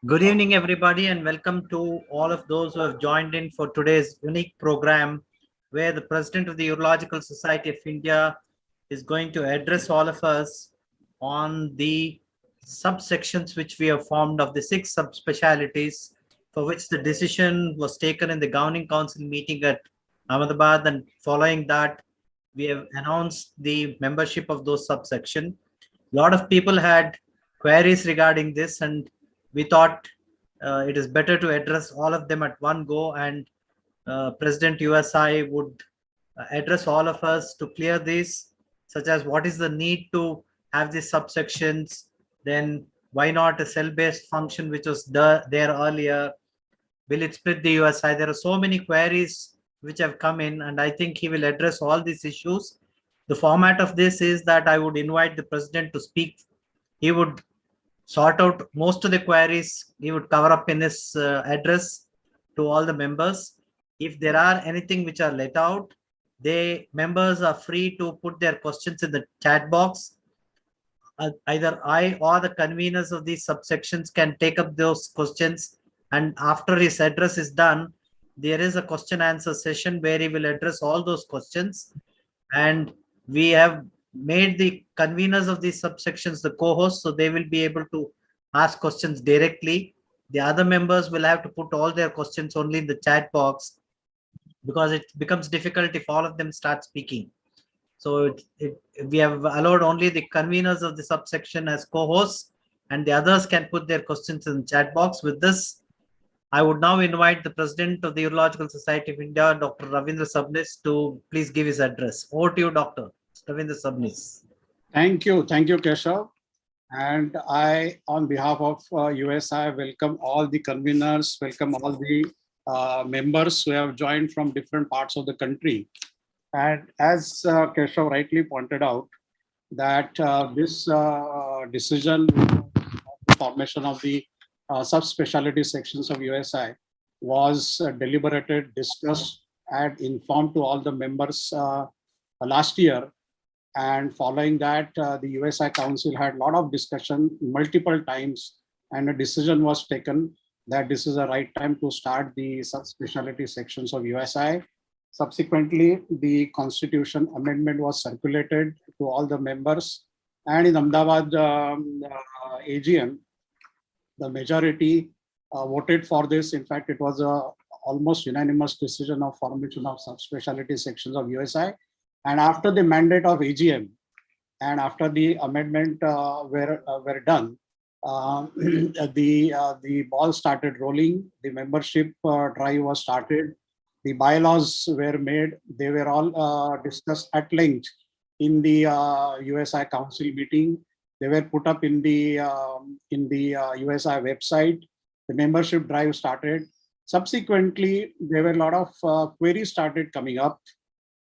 Good evening, everybody, and welcome to all of those who have joined in for today's unique program where the President of the Urological Society of India is going to address all of us on the subsections which we have formed of the 6 subspecialties for which the decision was taken in the Governing Council meeting at Ahmedabad, and following that, we have announced the membership of those subsection. A lot of people had queries regarding this, and we thought it is better to address all of them at one go, and President USI would address all of us to clear these, such as what is the need to have these subsections, then why not a cell-based function which was there earlier, will it split the USI? There are so many queries which have come in, and I think he will address all these issues. The format of this is that I would invite the president to speak. He would sort out most of the queries. He would cover up in his address to all the members. If there are anything which are let out, the members are free to put their questions in the chat box. Either I or the conveners of these subsections can take up those questions, and after his address is done, there is a question answer session where he will address all those questions. And we have made the conveners of these subsections the co-hosts, so they will be able to ask questions directly. The other members will have to put all their questions only in the chat box, because it becomes difficult if all of them start speaking. So we have allowed only the conveners of the subsection as co-hosts, and the others can put their questions in the chat box. With this, I would now invite the President of the Urological Society of India, Dr. Ravindra Sabnis, to please give his address. Over to you, Dr. Ravindra Sabnis. Thank you, Keshav. And I, on behalf of USI, welcome all the conveners, welcome all the members who have joined from different parts of the country. And as Keshav rightly pointed out, that this decision, the formation of the subspecialty sections of USI was deliberated, discussed, and informed to all the members last year. And following that, the USI Council had a lot of discussion multiple times, and a decision was taken that this is the right time to start the subspecialty sections of USI. Subsequently, the Constitution amendment was circulated to all the members, and in Ahmedabad AGM, the majority voted for this. In fact, it was a almost unanimous decision of formation of subspecialty sections of USI. And after the mandate of AGM and after the amendment were done, the ball started rolling. The membership drive was started. The bylaws were made. They were all discussed at length in the USI Council meeting. They were put up in the USI website. The membership drive started. Subsequently, there were a lot of queries started coming up,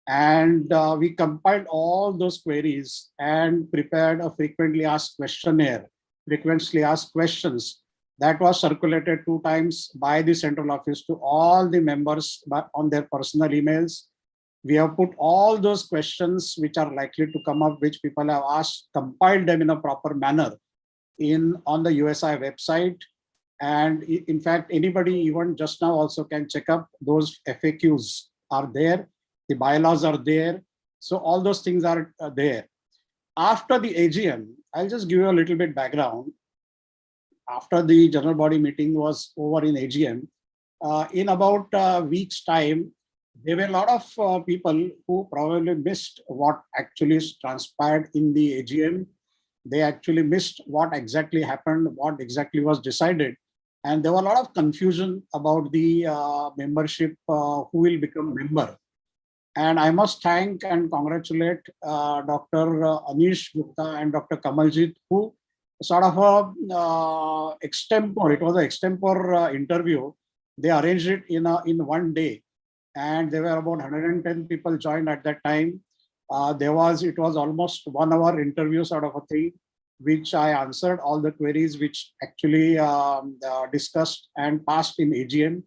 and we compiled all those queries and prepared a frequently asked questionnaire, frequently asked questions that was circulated 2 times by the central office to all the members on their personal emails. We have put all those questions which are likely to come up, which people have asked, compiled them in a proper manner on the USI website. And in fact, anybody even just now also can check up those FAQs are there. The bylaws are there. So all those things are there. After the AGM, I'll just give you a little bit background. After the general body meeting was over in AGM, in about a week's time, there were a lot of people who probably missed what actually transpired in the AGM. They actually missed what exactly happened, what exactly was decided. And there was a lot of confusion about the membership, who will become member. And I must thank and congratulate Dr. Anish Gupta and Dr. Kamaljeet, who sort of extempore, it was an extempore interview. They arranged it in one day. And there were about 110 people joined at that time. It was almost 1 hour interview sort of a thing, which I answered all the queries which actually discussed and passed in AGM.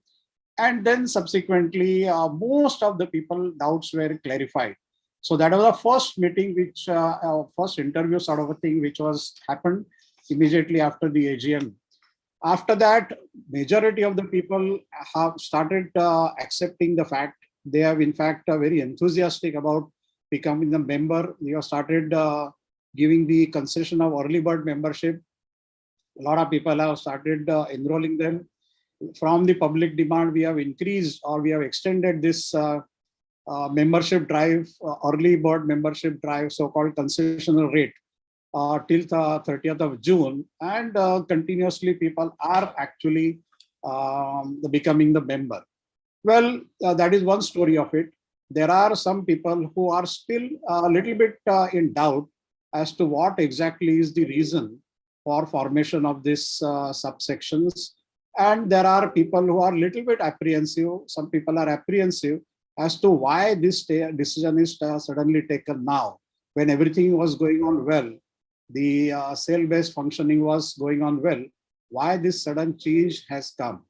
And then subsequently, most of the people doubts were clarified. So that was the first meeting, which first interview sort of a thing, which was happened immediately after the AGM. After that, majority of the people have started accepting the fact. They have in fact very enthusiastic about becoming a member. We have started giving the concession of early bird membership. A lot of people have started enrolling them. From the public demand, we have increased or we have extended this membership drive, early bird membership drive, so-called concessional rate, till the 30th of June, and continuously people are actually becoming the member. Well, that is one story of it. There are some people who are still a little bit in doubt as to what exactly is the reason for formation of these subsections. And there are people who are a little bit apprehensive. Some people are apprehensive as to why this decision is suddenly taken now, when everything was going on well. The cell-based functioning was going on well. Why this sudden change has come?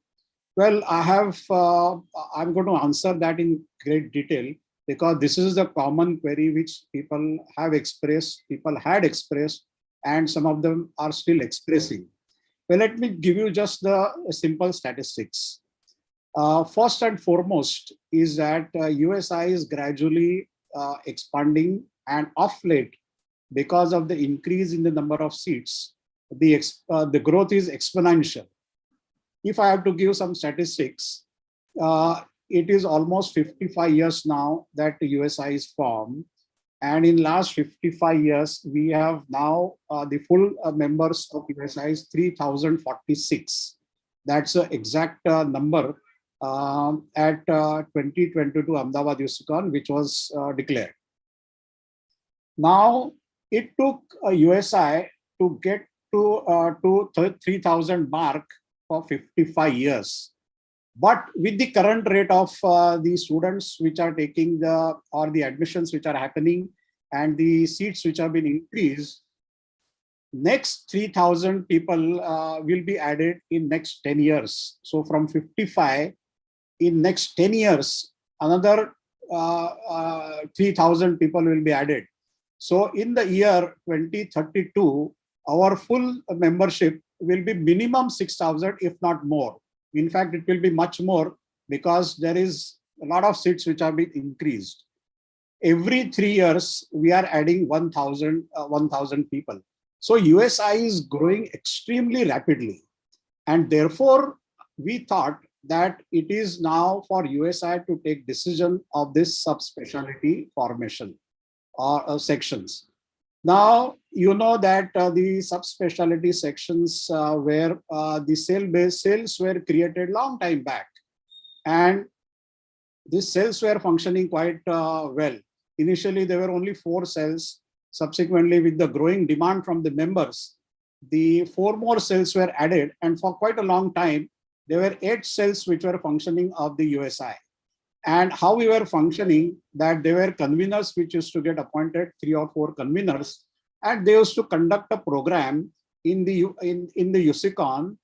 Well, I'm going to answer that in great detail, because this is the common query which people had expressed, and some of them are still expressing. Well, let me give you just the simple statistics. First and foremost is that USI is gradually expanding, and of late, because of the increase in the number of seats, the growth is exponential. If I have to give some statistics, it is almost 55 years now that the USI is formed. And in last 55 years, we have now the full members of USI is 3,046. That's the exact number at 2022 Ahmedabad USICON, which was declared. Now, it took USI to get to 3,000 mark for 55 years. But with the current rate of the students which are taking the admissions which are happening and the seats which have been increased, next 3,000 people will be added in next 10 years. So from 55, in next 10 years, another 3,000 people will be added. So in the year 2032, our full membership will be minimum 6,000, if not more. In fact, it will be much more, because there is a lot of seats which have been increased. Every 3 years, we are adding 1,000 people. So USI is growing extremely rapidly. And therefore, we thought that it is now for USI to take decision of this subspecialty formation or sections. Now, you know that the subspecialty sections where the cell-based cells were created long time back. And these cells were functioning quite well. Initially, there were only 4 cells. Subsequently, with the growing demand from the members, the 4 more cells were added. And for quite a long time, there were 8 cells which were functioning of the USI. And how we were functioning, that there were conveners which used to get appointed, 3 or 4 conveners, and they used to conduct a program in the USICON,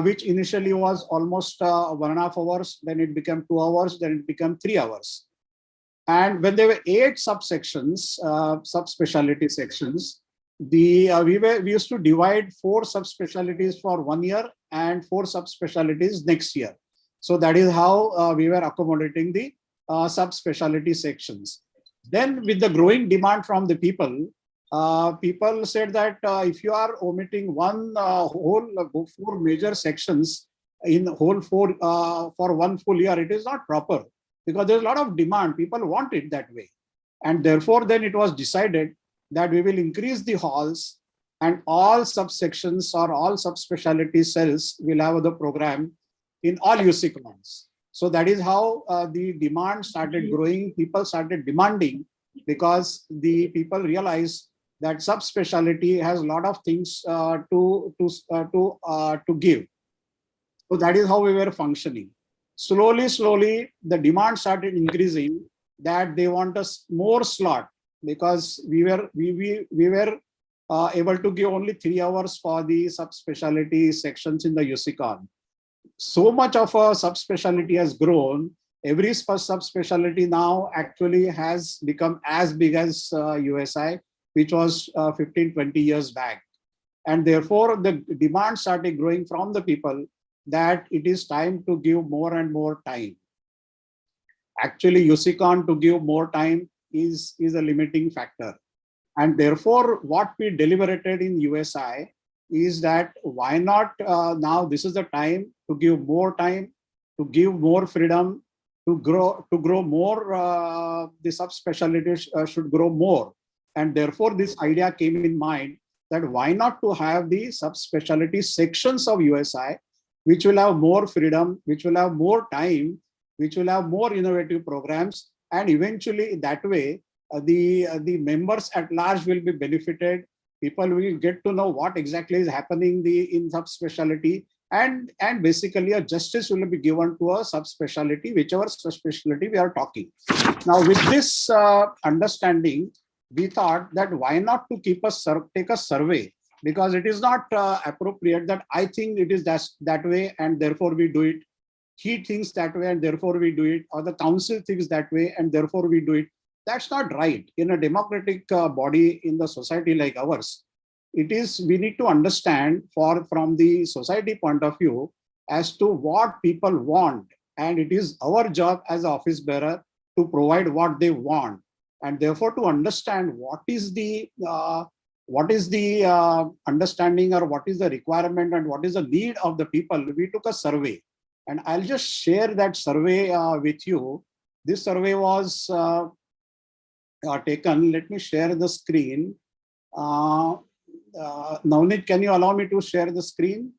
which initially was almost 1.5 hours, then it became 2 hours, then it became 3 hours. And when there were 8 subsections, subspecialty sections, we used to divide 4 subspecialties for 1 year and 4 subspecialties next year. So that is how we were accommodating the subspecialty sections. Then with the growing demand from the people, people said that if you are omitting one whole 4 major sections in whole 4 for 1 full year, it is not proper, because there's a lot of demand. People want it that way. And therefore, then it was decided that we will increase the halls, and all subsections or all subspecialty cells will have the program in all USICONs. So that is how the demand started growing. People started demanding, because the people realized that subspecialty has a lot of things to give. So that is how we were functioning. Slowly, the demand started increasing, that they want us more slot, because we were able to give only 3 hours for the subspecialty sections in the USICON. So much of a subspecialty has grown. Every subspecialty now actually has become as big as USI, which was 15-20 years back. And therefore, the demand started growing from the people that it is time to give more and more time. Actually, USICON to give more time is a limiting factor. And therefore, what we deliberated in USI is that why not now this is the time to give more time, to give more freedom, to grow more, the subspecialties should grow more. And therefore, this idea came in mind that why not to have the subspecialty sections of USI, which will have more freedom, which will have more time, which will have more innovative programs, and eventually that way the members at large will be benefited. People will get to know what exactly is happening in subspecialty, and basically a justice will be given to a subspecialty, whichever subspecialty we are talking. Now, with this understanding, we thought that why not to take a survey, because it is not appropriate that I think it is that way and therefore we do it. He thinks that way and therefore we do it, or the council thinks that way and therefore we do it. That's not right. In a democratic body in the society like ours, we need to understand from the society point of view as to what people want. And it is our job as an office bearer to provide what they want. And therefore, to understand what is the understanding, or what is the requirement and what is the need of the people, we took a survey. And I'll just share that survey with you. This survey was taken. Let me share the screen. Navneet, can you allow me to share the screen?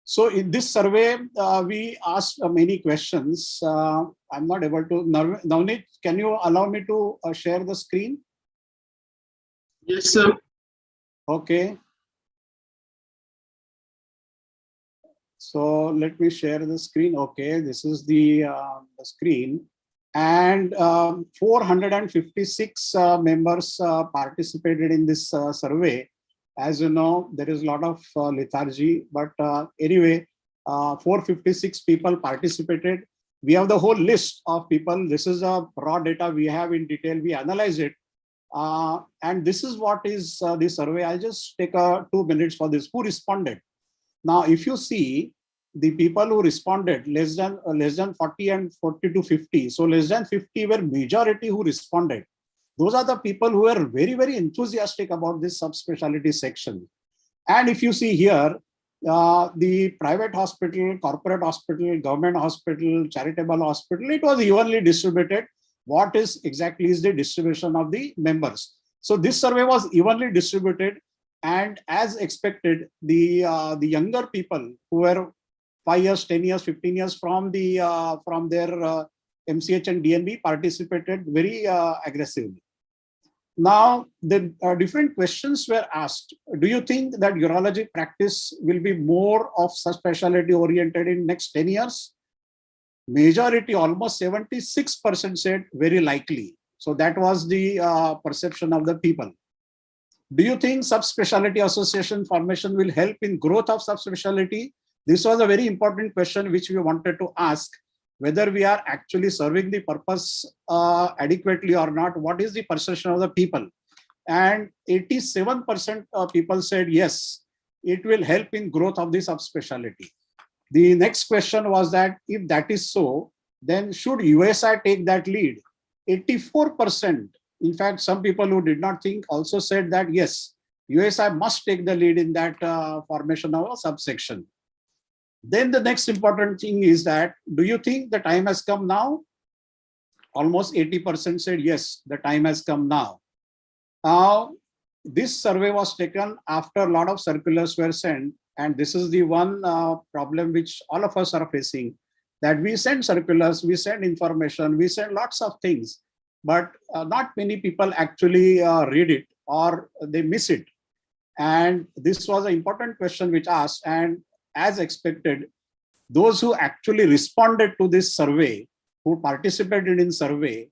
So in this survey, we asked many questions. I'm not able to. Navneet, can you allow me to share the screen? Yes, sir. Okay. So let me share the screen. Okay, this is the screen. And 456 members participated in this survey. As you know, there is a lot of lethargy, but anyway, 456 people participated. We have the whole list of people. This is a raw data we have in detail. We analyze it. And this is what is the survey. I'll just take 2 minutes for this. Who responded? Now, if you see the people who responded, less than 40 and 40 to 50. So less than 50 were majority who responded. Those are the people who are very, very enthusiastic about this subspecialty section. And if you see here, the private hospital, corporate hospital, government hospital, charitable hospital, it was evenly distributed. What is exactly is the distribution of the members? So this survey was evenly distributed. And as expected, the younger people who were 5 years, 10 years, 15 years from their MCH and DNB participated very aggressively. Now, the different questions were asked. Do you think that urology practice will be more of subspecialty oriented in next 10 years? Majority, almost 76% said very likely. So that was the perception of the people. Do you think subspecialty association formation will help in growth of subspecialty? This was a very important question which we wanted to ask, whether we are actually serving the purpose adequately or not. What is the perception of the people? And 87% of people said yes, it will help in growth of the subspecialty. The next question was that if that is so, then should USI take that lead? 84%. In fact, some people who did not think also said that yes, USI must take the lead in that formation of a subsection. Then the next important thing is that, do you think the time has come now? Almost 80% said yes, the time has come now. This survey was taken after a lot of circulars were sent, and this is the one problem which all of us are facing, that we send circulars, we send information, we send lots of things, but not many people actually read it or they miss it. And this was an important question which asked, and as expected, those who actually responded to this survey, who participated in survey,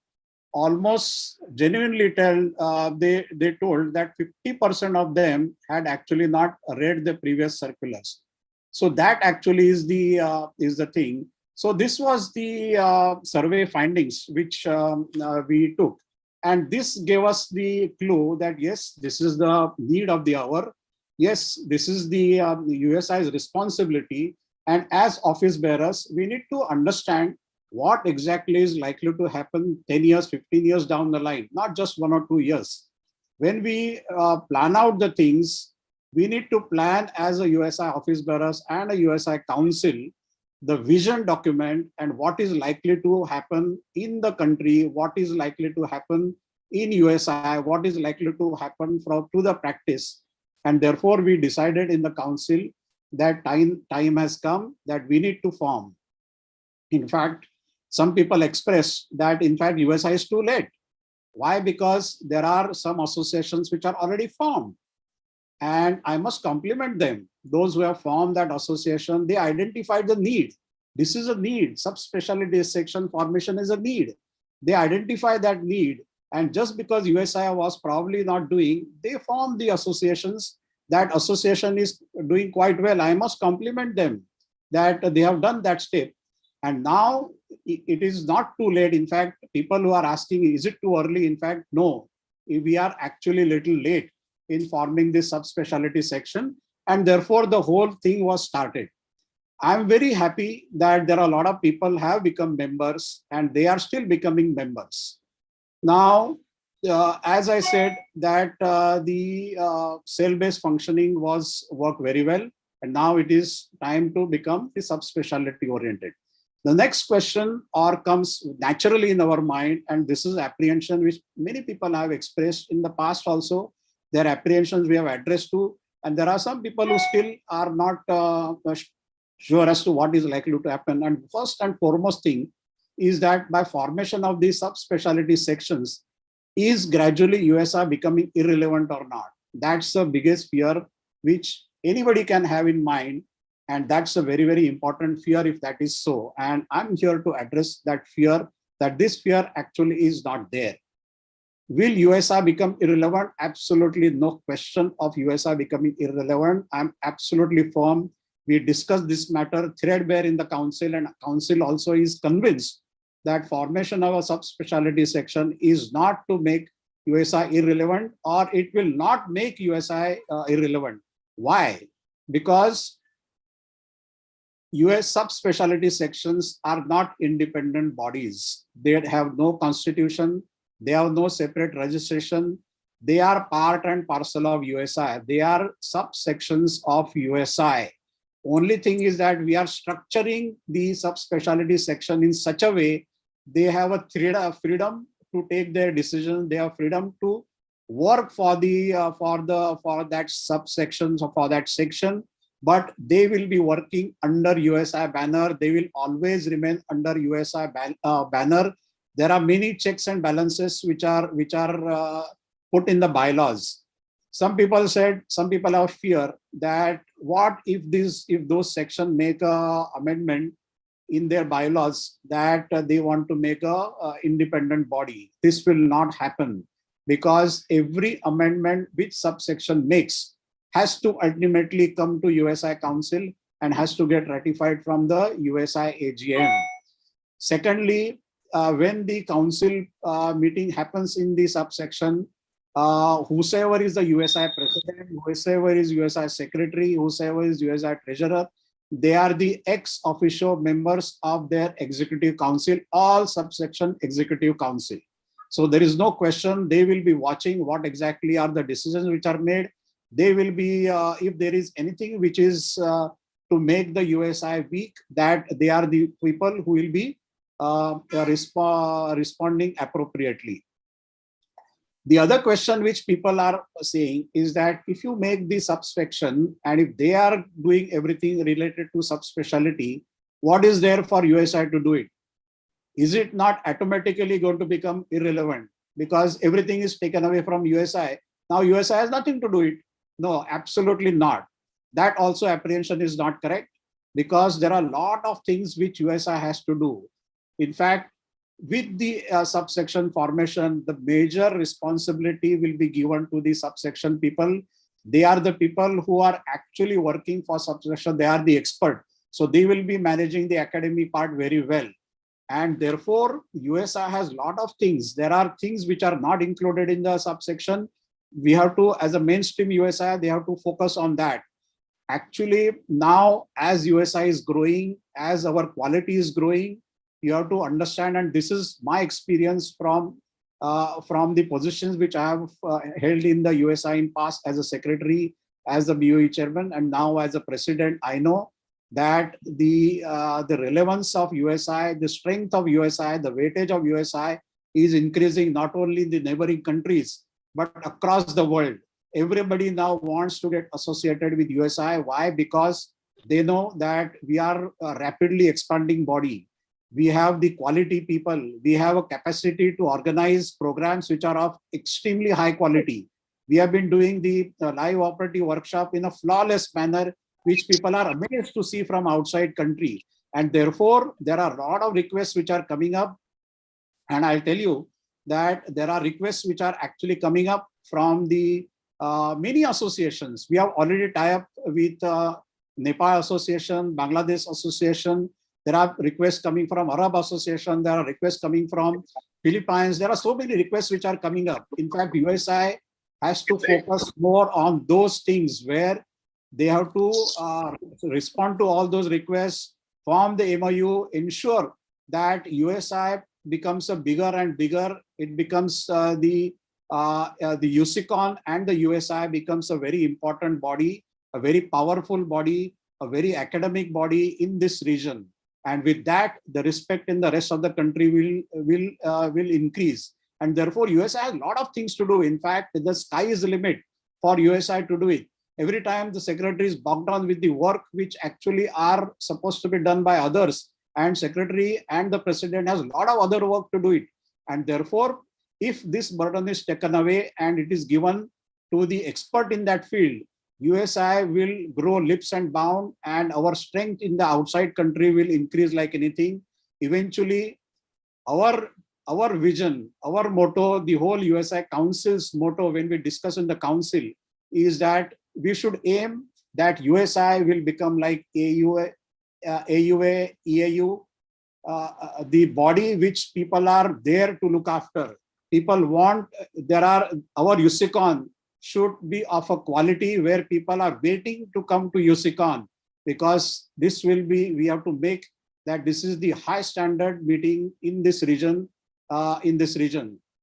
almost genuinely they told that 50% of them had actually not read the previous circulars. So that actually is the thing. So this was the survey findings which we took. And this gave us the clue that, yes, this is the need of the hour. Yes, this is the USI's responsibility. And as office bearers, we need to understand what exactly is likely to happen 10 years, 15 years down the line, not just 1 or 2 years. When we plan out the things, we need to plan as a USI office bearers and a USI council the vision document and what is likely to happen in the country, what is likely to happen in USI, what is likely to happen to the practice. And therefore, we decided in the council that time has come that we need to form. In fact, some people express that, in fact, USI is too late. Why? Because there are some associations which are already formed. And I must compliment them. Those who have formed that association, they identified the need. This is a need. Subspecialty section formation is a need. They identify that need. And just because USI was probably not doing, they formed the associations. That association is doing quite well. I must compliment them that they have done that step. And now it is not too late. In fact, people who are asking, is it too early? In fact, no, we are actually a little late in forming this subspecialty section, and therefore the whole thing was started. I'm very happy that there are a lot of people have become members and they are still becoming members. Now, as I said, that the cell-based functioning worked very well, and now it is time to become the subspecialty oriented. The next question comes naturally in our mind, and this is apprehension which many people have expressed in the past also. Their apprehensions we have addressed to, and there are some people who still are not sure as to what is likely to happen. And first and foremost thing is that by formation of these subspecialty sections, is gradually USI becoming irrelevant or not? That's the biggest fear which anybody can have in mind. And that's a very, very important fear if that is so. And I'm here to address that fear, that this fear actually is not there. Will USI become irrelevant? Absolutely no question of USI becoming irrelevant. I'm absolutely firm. We discussed this matter threadbare in the council, and council also is convinced that formation of a subspecialty section is not to make USI irrelevant, or it will not make USI irrelevant. Why? Because US subspecialty sections are not independent bodies. They have no constitution. They have no separate registration. They are part and parcel of USI. They are subsections of USI. Only thing is that we are structuring the subspecialty section in such a way they have a freedom to take their decisions. They have freedom to work for that subsection or for that section, but they will be working under USI banner. They will always remain under USI banner. There are many checks and balances which are put in the bylaws. Some people have fear that what if those sections make a amendment in their bylaws that they want to make a independent body. This will not happen, because every amendment which subsection makes has to ultimately come to USI Council and has to get ratified from the USI AGM. Secondly, when the council meeting happens in the subsection, whosoever is the USI president, whosoever is USI secretary, whosoever is USI treasurer, they are the ex officio members of their executive council, all subsection executive council. So there is no question, they will be watching what exactly are the decisions which are made. They will be, if there is anything which is to make the USI weak, that they are the people who will be responding appropriately. The other question which people are saying is that if you make the subsection and if they are doing everything related to subspecialty, what is there for USI to do it? Is it not automatically going to become irrelevant because everything is taken away from USI? Now USI has nothing to do it. No, absolutely not. That also apprehension is not correct, because there are a lot of things which USI has to do. In fact, with the subsection formation, the major responsibility will be given to the subsection people. They are the people who are actually working for subsection. They are the expert. So they will be managing the academy part very well. And therefore, USI has a lot of things. There are things which are not included in the subsection. We have to, as a mainstream USI, they have to focus on that. Actually, now as USI is growing, as our quality is growing, you have to understand, and this is my experience from the positions which I have held in the USI in past as a secretary, as a BOE chairman, and now as a president. I know that the relevance of USI, the strength of USI, the weightage of USI is increasing not only in the neighboring countries but across the world. Everybody now wants to get associated with USI. Why? Because they know that we are a rapidly expanding body. We have the quality people. We have a capacity to organize programs which are of extremely high quality. We have been doing the live operative workshop in a flawless manner, which people are amazed to see from outside country. And therefore, there are a lot of requests which are coming up. And I'll tell you that there are requests which are actually coming up from the many associations. We have already tied up with Nepal Association, Bangladesh Association. There are requests coming from Arab Association. There are requests coming from Philippines. There are so many requests which are coming up. In fact, USI has to focus more on those things where they have to respond to all those requests, form the MOU, ensure that USI becomes a bigger and bigger. It becomes the USICON and the USI becomes a very important body, a very powerful body, a very academic body in this region. And with that, the respect in the rest of the country will increase. And therefore, USI has a lot of things to do. In fact, the sky is the limit for USI to do it. Every time the secretary is bogged down with the work which actually are supposed to be done by others, and secretary and the president has a lot of other work to do it. And therefore, if this burden is taken away and it is given to the expert in that field, USI will grow leaps and bounds, and our strength in the outside country will increase like anything. Eventually, our vision, our motto, the whole USI Council's motto when we discuss in the council is that we should aim that USI will become like AUA, EAU, the body which people are there to look after. People want, our USICON should be of a quality where people are waiting to come to USICON, because this will be, we have to make that this is the high standard meeting in this region,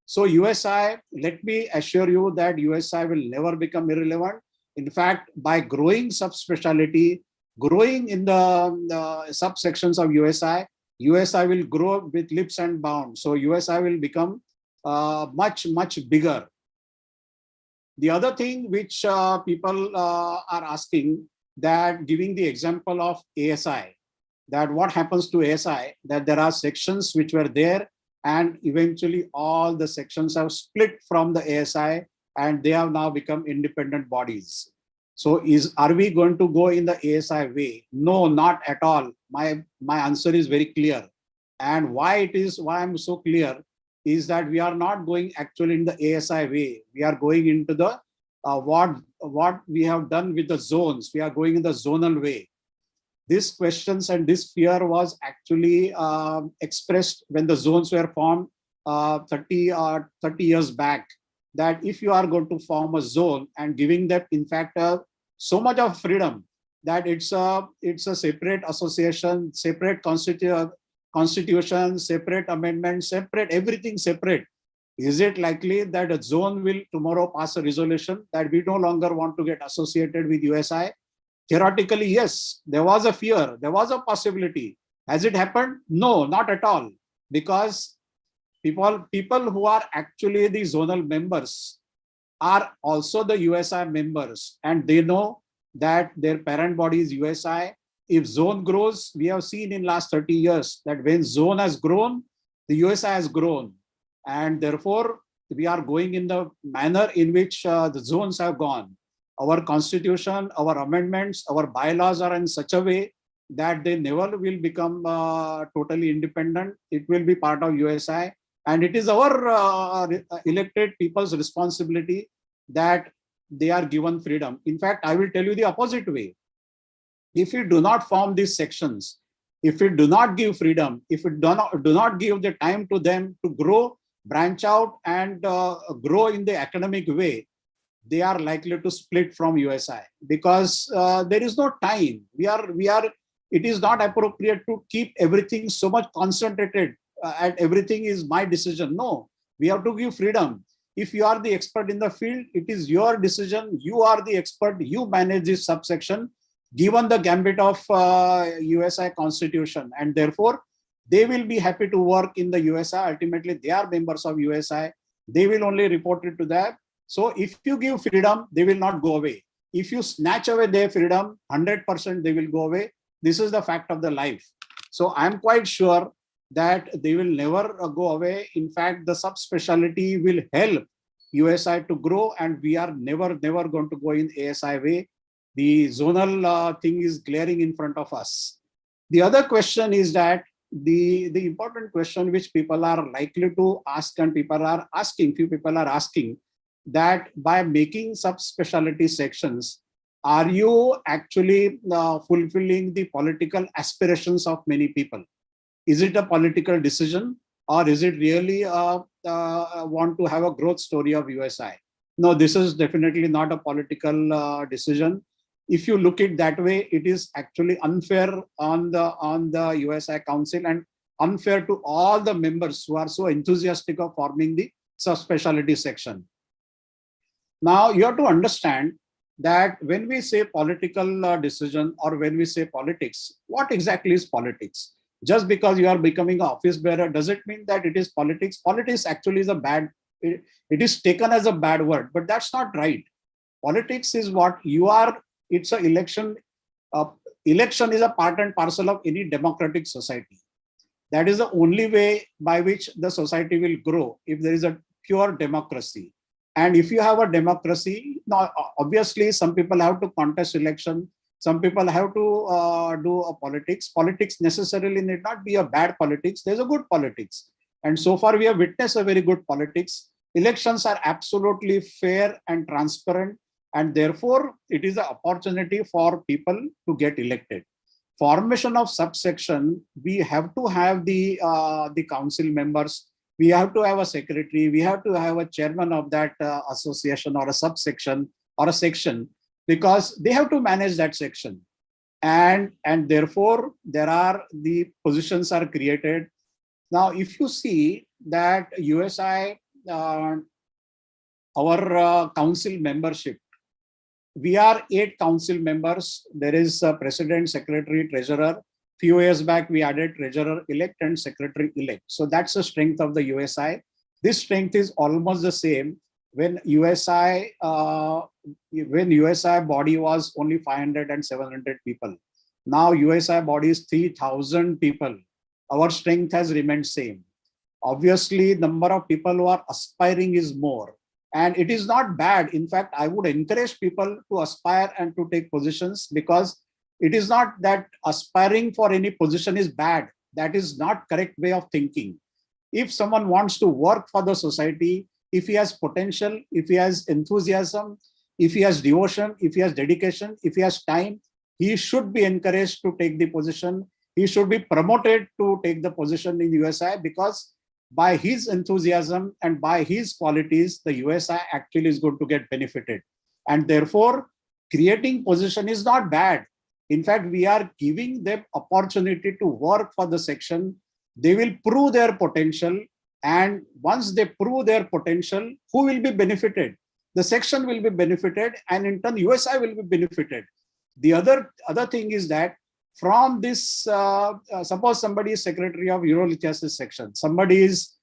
So USI, let me assure you that USI will never become irrelevant. In fact, by growing subspecialty, growing in the subsections of USI, USI will grow with leaps and bounds. So USI will become much, much bigger. The other thing which people are asking, that giving the example of ASI, that what happens to ASI, that there are sections which were there and eventually all the sections have split from the ASI and they have now become independent bodies. So are we going to go in the ASI way? No, not at all. My answer is very clear. And why I'm so clear is that we are not going actually in the ASI way. We are going into the what we have done with the zones. We are going in the zonal way. These questions and this fear was actually expressed when the zones were formed 30 years back, that if you are going to form a zone and giving that, in fact, so much of freedom that it's a separate association, separate constitution, separate amendment, separate everything separate. Is it likely that a zone will tomorrow pass a resolution that we no longer want to get associated with USI? Theoretically, yes, there was a fear, there was a possibility. Has it happened? No, not at all. Because people who are actually the zonal members are also the USI members, and they know that their parent body is USI. If zone grows, we have seen in last 30 years that when zone has grown, the USI has grown. And therefore, we are going in the manner in which the zones have gone. Our constitution, our amendments, our bylaws are in such a way that they never will become totally independent. It will be part of USI. And it is our elected people's responsibility that they are given freedom. In fact, I will tell you the opposite way. If we do not form these sections, If we do not give freedom, if we do not give the time to them to grow, branch out, and grow in the academic way, they are likely to split from USI, because there is no time. It is not appropriate to keep everything so much concentrated and everything is my decision. No, we have to give freedom. If you are the expert in the field, it is your decision. You are the expert. You manage this subsection, given the gambit of USI constitution, and therefore they will be happy to work in the USI. Ultimately, they are members of USI. They will only report it to them. So if you give freedom, they will not go away. If you snatch away their freedom, 100% they will go away. This is the fact of the life. So I'm quite sure that they will never go away. In fact, the subspecialty will help USI to grow, and we are never going to go in ASI way. The zonal thing is glaring in front of us. The other question is that the important question which people are likely to ask, and few people are asking, that by making subspecialty sections, are you actually fulfilling the political aspirations of many people? Is it a political decision, or is it really want to have a growth story of USI? No, this is definitely not a political decision. If you look it that way, it is actually unfair on the USI Council, and unfair to all the members who are so enthusiastic of forming the subspecialty section. Now, you have to understand that when we say political decision, or when we say politics, what exactly is politics? Just because you are becoming an office bearer, does it mean that it is politics? Politics actually is it is taken as a bad word, but that's not right. Politics is what you are. It's an election. Election is a part and parcel of any democratic society. That is the only way by which the society will grow, if there is a pure democracy. And if you have a democracy, now obviously some people have to contest election, some people have to do a politics. Politics necessarily need not be a bad politics. There's a good politics. And so far we have witnessed a very good politics. Elections are absolutely fair and transparent, and therefore it is an opportunity for people to get elected. Formation of subsection, we have to have the council members. We have to have a secretary, we have to have a chairman of that association or a subsection or a section, because they have to manage that section. And therefore, the positions are created. Now, if you see that USI, our council membership, we are 8 council members. There is a president, secretary, treasurer. Few years back, we added treasurer-elect and secretary-elect. So that's the strength of the USI. This strength is almost the same when USI body was only 500 and 700 people. Now USI body is 3,000 people. Our strength has remained same. Obviously, number of people who are aspiring is more. And it is not bad. In fact, I would encourage people to aspire and to take positions, because it is not that aspiring for any position is bad. That is not correct way of thinking. If someone wants to work for the society, if he has potential, if he has enthusiasm, if he has devotion, if he has dedication, if he has time, he should be encouraged to take the position. He should be promoted to take the position in USI, because by his enthusiasm and by his qualities, the USI actually is going to get benefited. And therefore, creating position is not bad. In fact, we are giving them opportunity to work for the section. They will prove their potential. And once they prove their potential, who will be benefited? The section will be benefited, and in turn, USI will be benefited. The other thing is that from this, suppose somebody is secretary of urolithiasis section, somebody is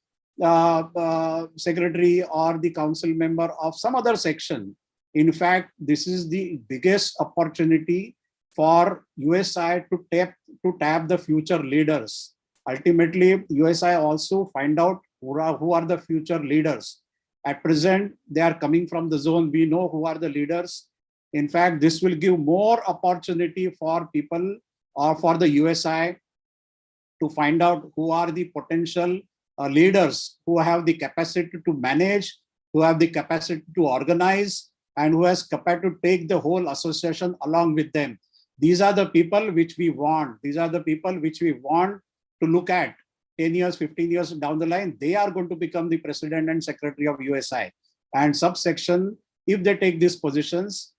secretary or the council member of some other section. In fact, this is the biggest opportunity for USI to tap the future leaders. Ultimately, USI also find out who are the future leaders. At present, they are coming from the zone. We know who are the leaders. In fact, this will give more opportunity for people or for the USI to find out who are the potential leaders who have the capacity to manage, who have the capacity to organize, and who has capacity to take the whole association along with them. These are the people which we want. These are the people which we want to look at 10 years, 15 years down the line. They are going to become the president and secretary of USI. And subsection, if they take these positions,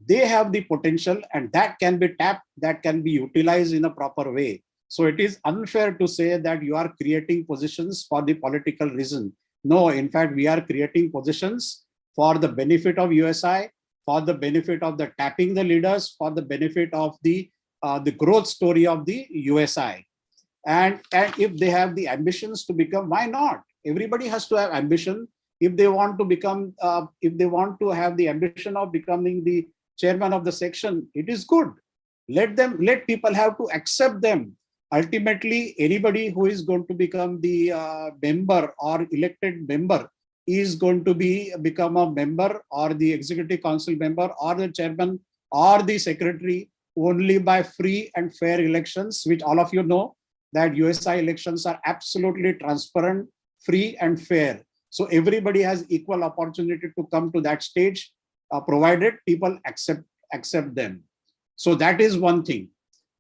they have the potential, and that can be tapped, that can be utilized in a proper way. So it is unfair to say that you are creating positions for the political reason. No, in fact, we are creating positions for the benefit of USI, for the benefit of the tapping the leaders, for the benefit of the growth story of the USI. And if they have the ambitions to become, why not? Everybody has to have ambition. If they want to become, if they want to have the ambition of becoming the chairman of the section, it is good. Let people have to accept them. Ultimately, anybody who is going to become the member or elected member is going to become a member or the executive council member or the chairman or the secretary only by free and fair elections, which all of you know that USI elections are absolutely transparent, free and fair. So everybody has equal opportunity to come to that stage, provided people accept them. So that is one thing.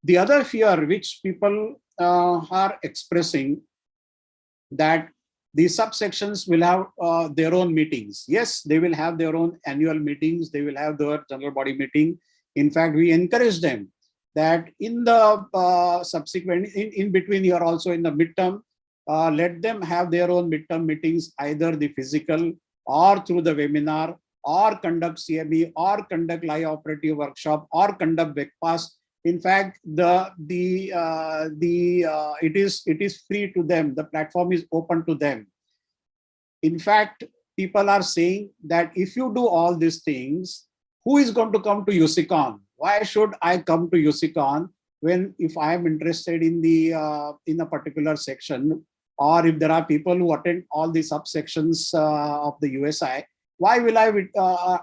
The other fear which people are expressing, that the subsections will have their own meetings. Yes, they will have their own annual meetings. They will have their general body meeting. In fact, we encourage them that in the subsequent, in between here also in the midterm, let them have their own midterm meetings, either the physical or through the webinar, or conduct CME, or conduct live operative workshop, or conduct webcast. In fact, it is free to them. The platform is open to them. In fact, people are saying that if you do all these things, who is going to come to USICON? Why should I come to USICON when, if I am interested in a particular section, or if there are people who attend all the subsections of the USI, why will I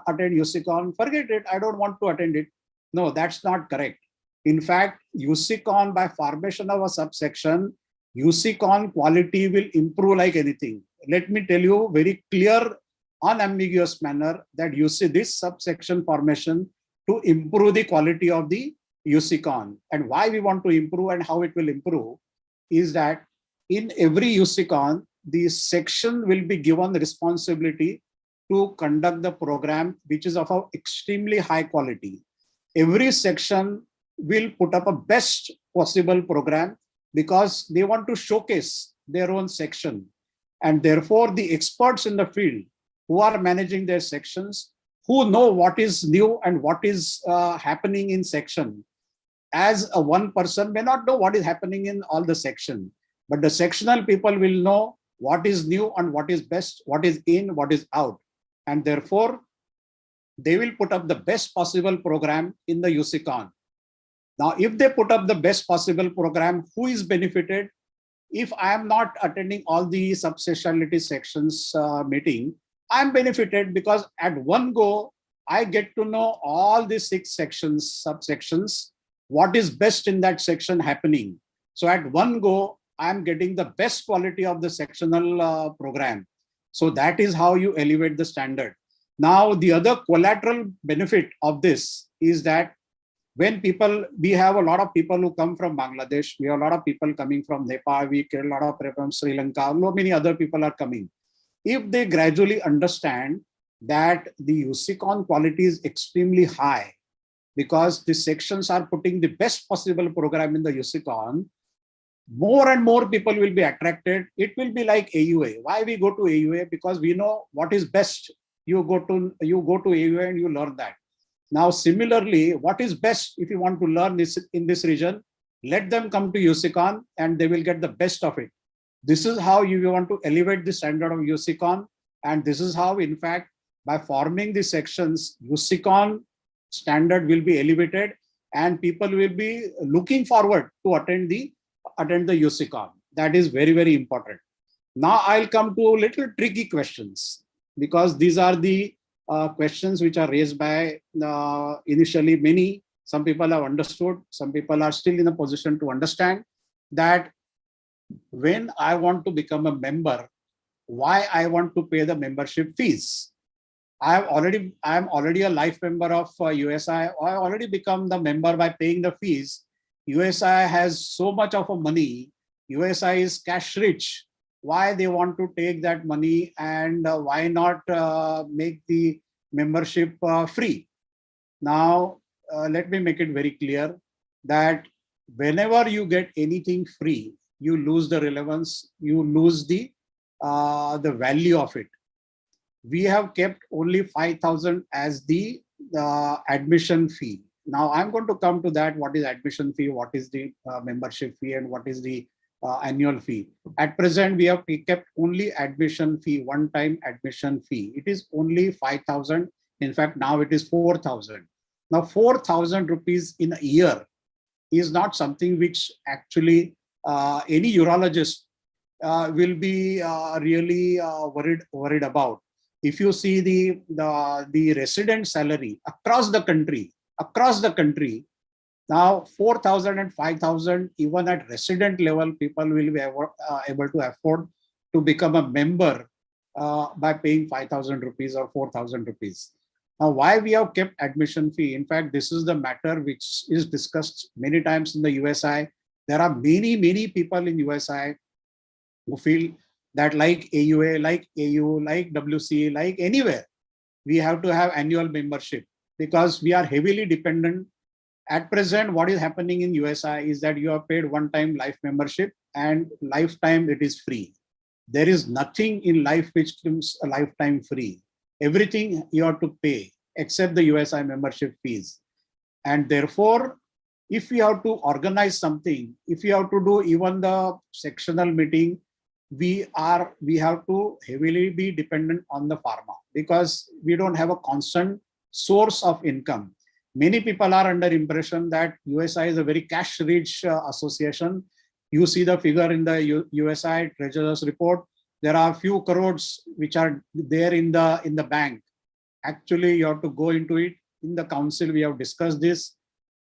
attend USICON? Forget it. I don't want to attend it. No, that's not correct. In fact, USICON, by formation of a subsection, USICON quality will improve like anything. Let me tell you very clear, unambiguous manner that you see this subsection formation to improve the quality of the USICON. And why we want to improve and how it will improve is that in every USICON, the section will be given responsibility to conduct the program, which is of an extremely high quality. Every section will put up a best possible program because they want to showcase their own section. And therefore, the experts in the field who are managing their sections, who know what is new and what is happening in section. As a one person may not know what is happening in all the section, but the sectional people will know what is new and what is best, what is in, what is out. And therefore, they will put up the best possible program in the USICON. Now, if they put up the best possible program, who is benefited? If I am not attending all the subspecialty sections meeting, I am benefited because at one go, I get to know all the 6 sections, subsections, what is best in that section happening. So at one go, I am getting the best quality of the sectional program. So that is how you elevate the standard. Now, the other collateral benefit of this is that when we have a lot of people who come from Bangladesh, we have a lot of people coming from Nepal, we get a lot of people from Sri Lanka, many other people are coming. If they gradually understand that the USICON quality is extremely high because the sections are putting the best possible program in the USICON, more and more people will be attracted. It will be like AUA. Why we go to AUA? Because we know what is best. You go to AUA and you learn that. Now, similarly, what is best if you want to learn this in this region, let them come to USICON and they will get the best of it. This is how you want to elevate the standard of USICON. And this is how, in fact, by forming the sections, USICON standard will be elevated and people will be looking forward to attend the USICON. That is very, very important. Now I'll come to little tricky questions because these are the questions which are raised by initially many. Some people have understood, some people are still in a position to understand that when I want to become a member, why I want to pay the membership fees. I am already a life member of USI. I already become the member by paying the fees. USI has so much of a money. USI is cash rich. Why they want to take that money, and why not make the membership free? Now, let me make it very clear that whenever you get anything free, you lose the relevance, you lose the value of it. We have kept only 5,000 as the admission fee. Now I'm going to come to that. What is admission fee? What is the membership fee? And what is the annual fee? At present, we have kept only admission fee, one-time admission fee. It is only 5,000. In fact, now it is 4,000. Now 4,000 rupees in a year is not something which actually any urologist will be really worried about. If you see the resident salary across the country, now 4,000 and 5,000, even at resident level, people will be able to afford to become a member by paying 5,000 rupees or 4,000 rupees. Now, why we have kept admission fee? In fact, this is the matter which is discussed many times in the USI. There are many people in USI who feel that like AUA, like AU, like WC, like anywhere, we have to have annual membership because we are heavily dependent. At present, what is happening in USI is that you have paid one-time life membership and lifetime it is free. There is nothing in life which comes a lifetime free. Everything you have to pay except the USI membership fees. And therefore, if you have to organize something, if you have to do even the sectional meeting, we have to heavily be dependent on the pharma because we don't have a constant source of income. Many people are under impression that USI is a very cash rich association. You see the figure in the USI treasurer's report. There are few crores which are there in the bank. Actually, you have to go into it. In the council, we have discussed this.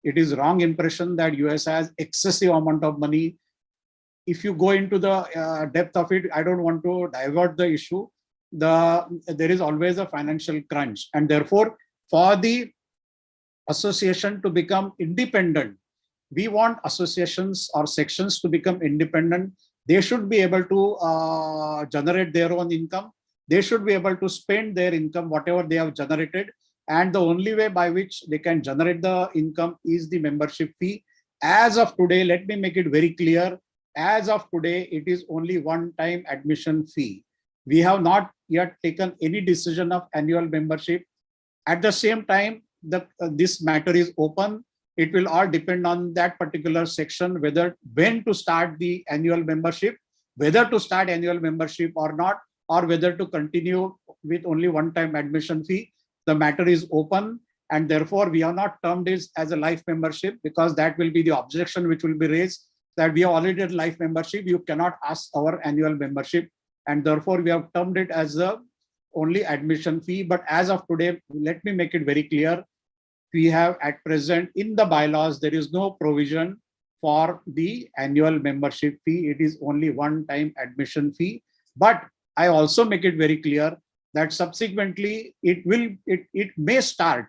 It is wrong impression that USI has excessive amount of money. If you go into the depth of it, I don't want to divert the issue. There is always a financial crunch, and therefore, for the association to become independent, we want associations or sections to become independent. They should be able to generate their own income. They should be able to spend their income, whatever they have generated. And the only way by which they can generate the income is the membership fee. As of today, let me make it very clear. As of today, it is only one-time admission fee. We have not yet taken any decision of annual membership. At the same time, this matter is open. It will all depend on that particular section, when to start the annual membership, whether to start annual membership or not, or whether to continue with only one-time admission fee. The matter is open, and therefore we have not termed it as a life membership because that will be the objection which will be raised that we have already done life membership. You cannot ask our annual membership, and therefore we have termed it as a only admission fee. But as of today, let me make it very clear. We have at present in the bylaws, there is no provision for the annual membership fee. It is only one-time admission fee. But I also make it very clear that subsequently it may start.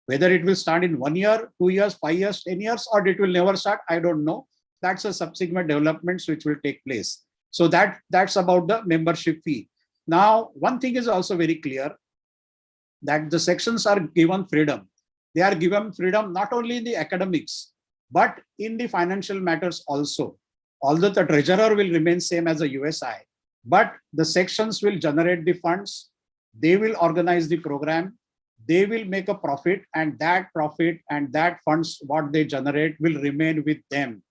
Whether it will start in 1 year, 2 years, 5 years, 10 years, or it will never start, I don't know. That's a subsequent developments which will take place. So that's about the membership fee. Now, one thing is also very clear that the sections are given freedom. They are given freedom not only in the academics, but in the financial matters also. Although the treasurer will remain same as a USI, but the sections will generate the funds, they will organize the program, they will make a profit, and that profit and that funds, what they generate, will remain with them.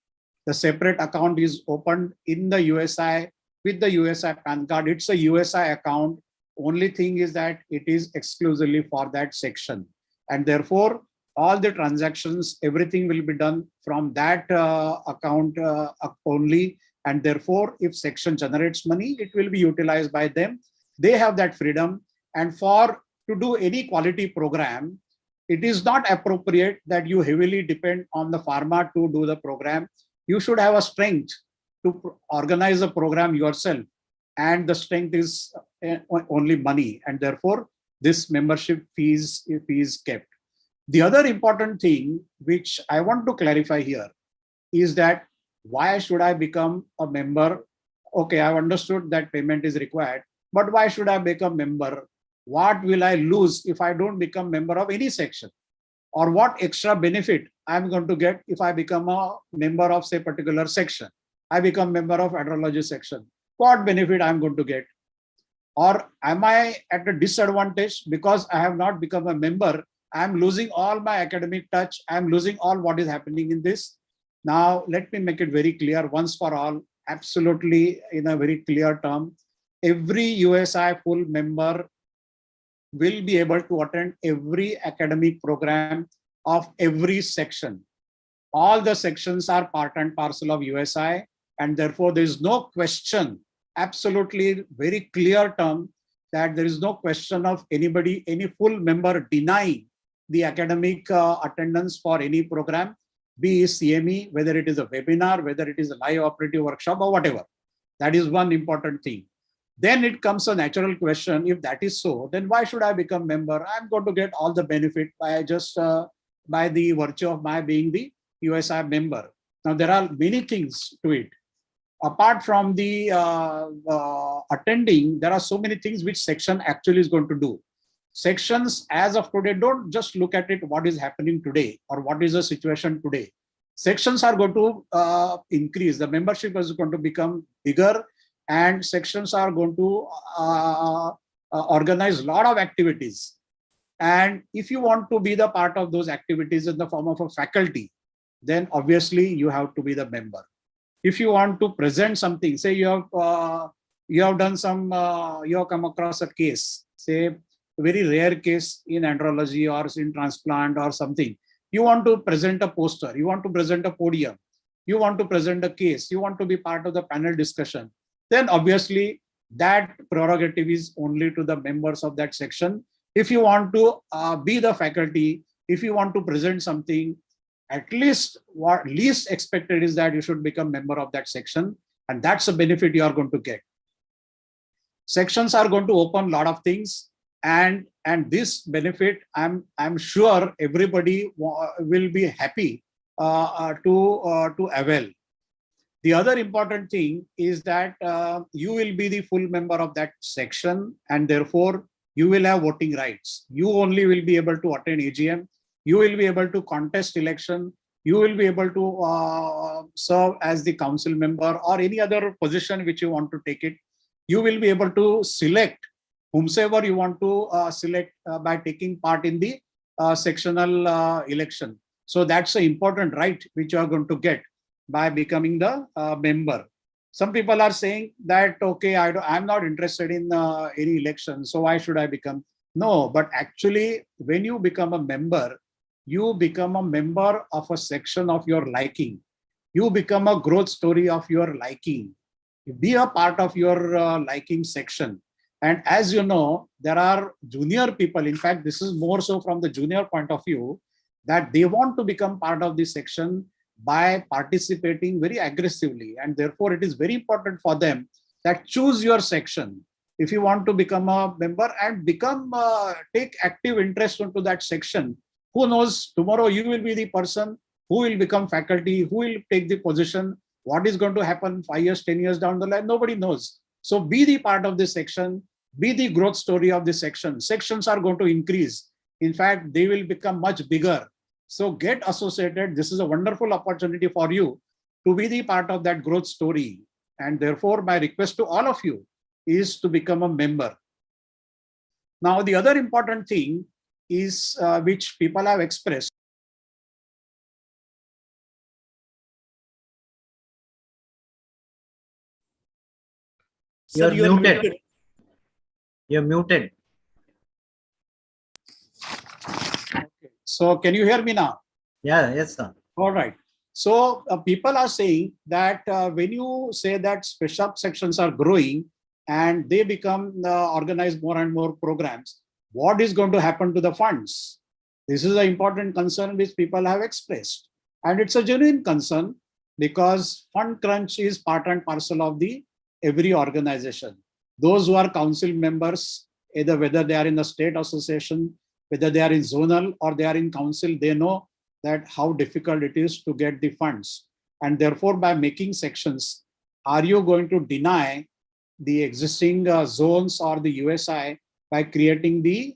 The separate account is opened in the USI with the USI PAN card. It's a USI account. Only thing is that it is exclusively for that section. And therefore, all the transactions, everything will be done from that account only. And therefore, if section generates money, it will be utilized by them. They have that freedom. And to do any quality program, it is not appropriate that you heavily depend on the pharma to do the program. You should have a strength to organize a program yourself. And the strength is only money. And therefore, this membership fees is kept. The other important thing which I want to clarify here is that why should I become a member? Okay, I've understood that payment is required, but why should I become member? What will I lose if I don't become member of any section? Or what extra benefit I'm going to get if I become a member of, say, particular section? I become member of andrology section. What benefit I'm going to get? Or am I at a disadvantage because I have not become a member? I'm losing all my academic touch. I'm losing all what is happening in this. Now, let me make it very clear once for all, absolutely in a very clear term. Every USI full member will be able to attend every academic program of every section. All the sections are part and parcel of USI, and therefore there is no question, absolutely very clear term, that there is no question of anybody, any full member denying the academic attendance for any program, be it CME, whether it is a webinar, whether it is a live operative workshop or whatever. That is one important thing. Then it comes a natural question, if that is so, then why should I become member? I'm going to get all the benefit by just by the virtue of my being the USI member. Now, there are many things to it. Apart from the attending, there are so many things which section actually is going to do. Sections as of today, don't just look at it what is happening today or what is the situation today. Sections are going to increase. The membership is going to become bigger, and sections are going to organize a lot of activities. And if you want to be the part of those activities in the form of a faculty, then obviously you have to be the member. If you want to present something, say you have done some, you have come across a case, say a very rare case in andrology or in transplant or something. You want to present a poster, you want to present a podium, you want to present a case, you want to be part of the panel discussion, then obviously that prerogative is only to the members of that section. If you want to be the faculty, if you want to present something, at least what least expected is that you should become member of that section, and that's a benefit you are going to get. Sections are going to open a lot of things, and this benefit, I'm sure everybody will be happy to avail. The other important thing is that you will be the full member of that section, and therefore you will have voting rights. You only will be able to attend AGM. You will be able to contest election. You will be able to serve as the council member or any other position which you want to take it. You will be able to select whomsoever you want to select by taking part in the sectional election. So that's an important right which you are going to get by becoming the member. Some people are saying that, okay, I'm not interested in any election, so why should I become? No, but actually when you become a member, you become a member of a section of your liking. You become a growth story of your liking. Be a part of your liking section. And as you know, there are junior people. In fact, this is more so from the junior point of view, that they want to become part of this section by participating very aggressively. And therefore, it is very important for them that choose your section. If you want to become a member and take active interest into that section, who knows, tomorrow you will be the person who will become faculty, who will take the position. What is going to happen 5 years, 10 years down the line, nobody knows. So be the part of this section, be the growth story of this section. Sections are going to increase. In fact, they will become much bigger. So get associated. This is a wonderful opportunity for you to be the part of that growth story. And therefore, my request to all of you is to become a member. Now, the other important thing is which people have expressed. You're Sir, you are muted. muted. You're muted. So can you hear me now? Yeah, yes, sir. All right. So people are saying that when you say that special sections are growing and they become organize more and more programs, what is going to happen to the funds? This is an important concern which people have expressed. And it's a genuine concern because fund crunch is part and parcel of the every organization. Those who are council members, either whether they are in the state association, whether they are in zonal or they are in council, they know that how difficult it is to get the funds. And therefore, by making sections, are you going to deny the existing zones or the USI by creating the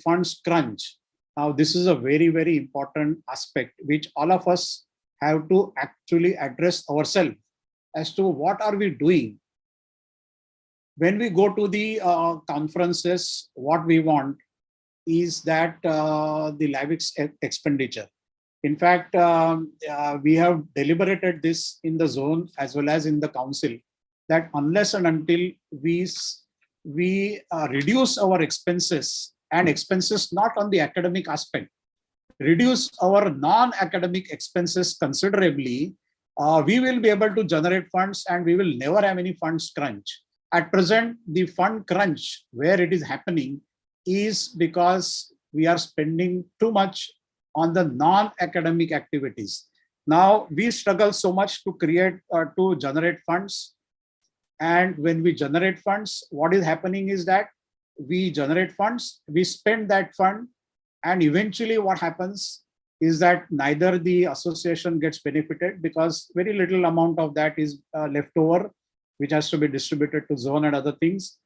funds crunch? Now, this is a very, very important aspect which all of us have to actually address ourselves as to what are we doing. When we go to the conferences, what we want is that the live expenditure. In fact, we have deliberated this in the zone as well as in the council, that unless and until we reduce our expenses, and expenses not on the academic aspect, reduce our non-academic expenses considerably, we will be able to generate funds and we will never have any funds crunch. At present, the fund crunch where it is happening is because we are spending too much on the non-academic activities. Now, we struggle so much to generate funds. And when we generate funds, what is happening is that we generate funds, we spend that fund, and eventually what happens is that neither the association gets benefited because very little amount of that is left over, which has to be distributed to zone and other things.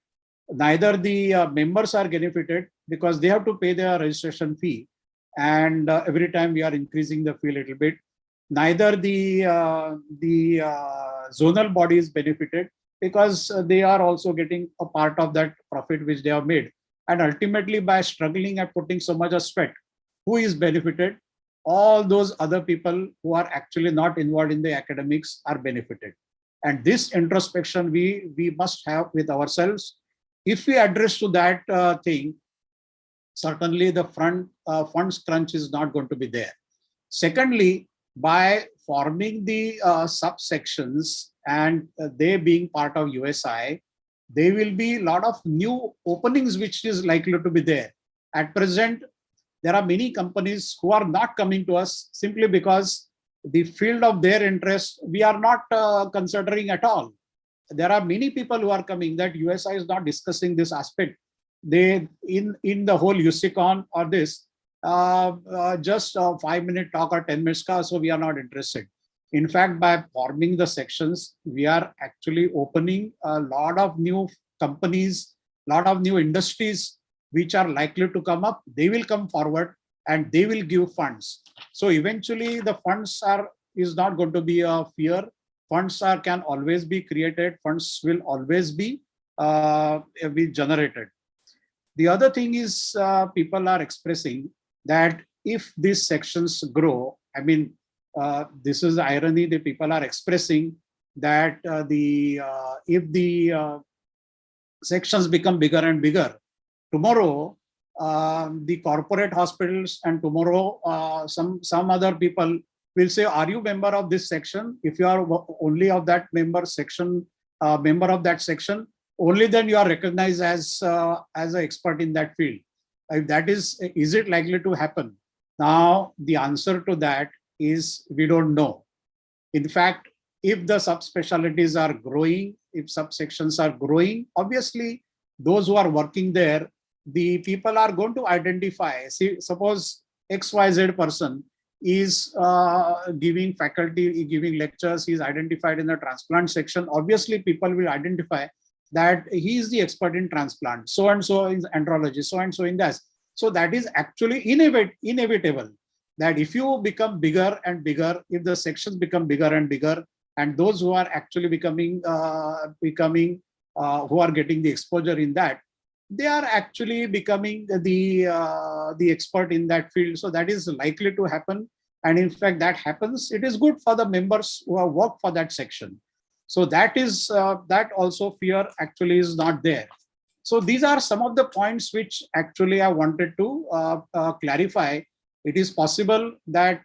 Neither the members are benefited because they have to pay their registration fee. And every time we are increasing the fee a little bit. Neither the zonal body is benefited because they are also getting a part of that profit which they have made. And ultimately, by struggling and putting so much of sweat, who is benefited? All those other people who are actually not involved in the academics are benefited. And this introspection we must have with ourselves. If we address to that thing, certainly the funds crunch is not going to be there. Secondly, by forming the subsections and they being part of USI, there will be a lot of new openings which is likely to be there. At present, there are many companies who are not coming to us simply because the field of their interest we are not considering at all. There are many people who are coming that USI is not discussing this aspect. They in the whole USICon or this just a 5-minute talk or 10 minutes class, so we are not interested. In fact, by forming the sections, we are actually opening a lot of new companies, a lot of new industries which are likely to come up. They will come forward and they will give funds. So eventually the funds is not going to be a fear. Funds can always be created. Funds will always be generated. The other thing is people are expressing that if these sections grow, I mean, this is the irony that people are expressing that if the sections become bigger and bigger, tomorrow the corporate hospitals and tomorrow some other people will say, are you member of this section? If you are only of that member of that section, only then you are recognized as an expert in that field. If that is it likely to happen? Now, the answer to that is we don't know. In fact, if the subspecialties are growing, if subsections are growing, obviously those who are working there, the people are going to identify. See, suppose XYZ person is giving faculty, giving lectures, he is identified in the transplant section. Obviously, people will identify that he is the expert in transplant, so and so in andrology, so and so in this. So that is actually inevitable. That if you become bigger and bigger, if the sections become bigger and bigger, and those who are actually who are getting the exposure in that, they are actually becoming the expert in that field. So that is likely to happen. And in fact, that happens. It is good for the members who have worked for that section. So that is that also fear actually is not there. So these are some of the points which actually I wanted to clarify. It is possible that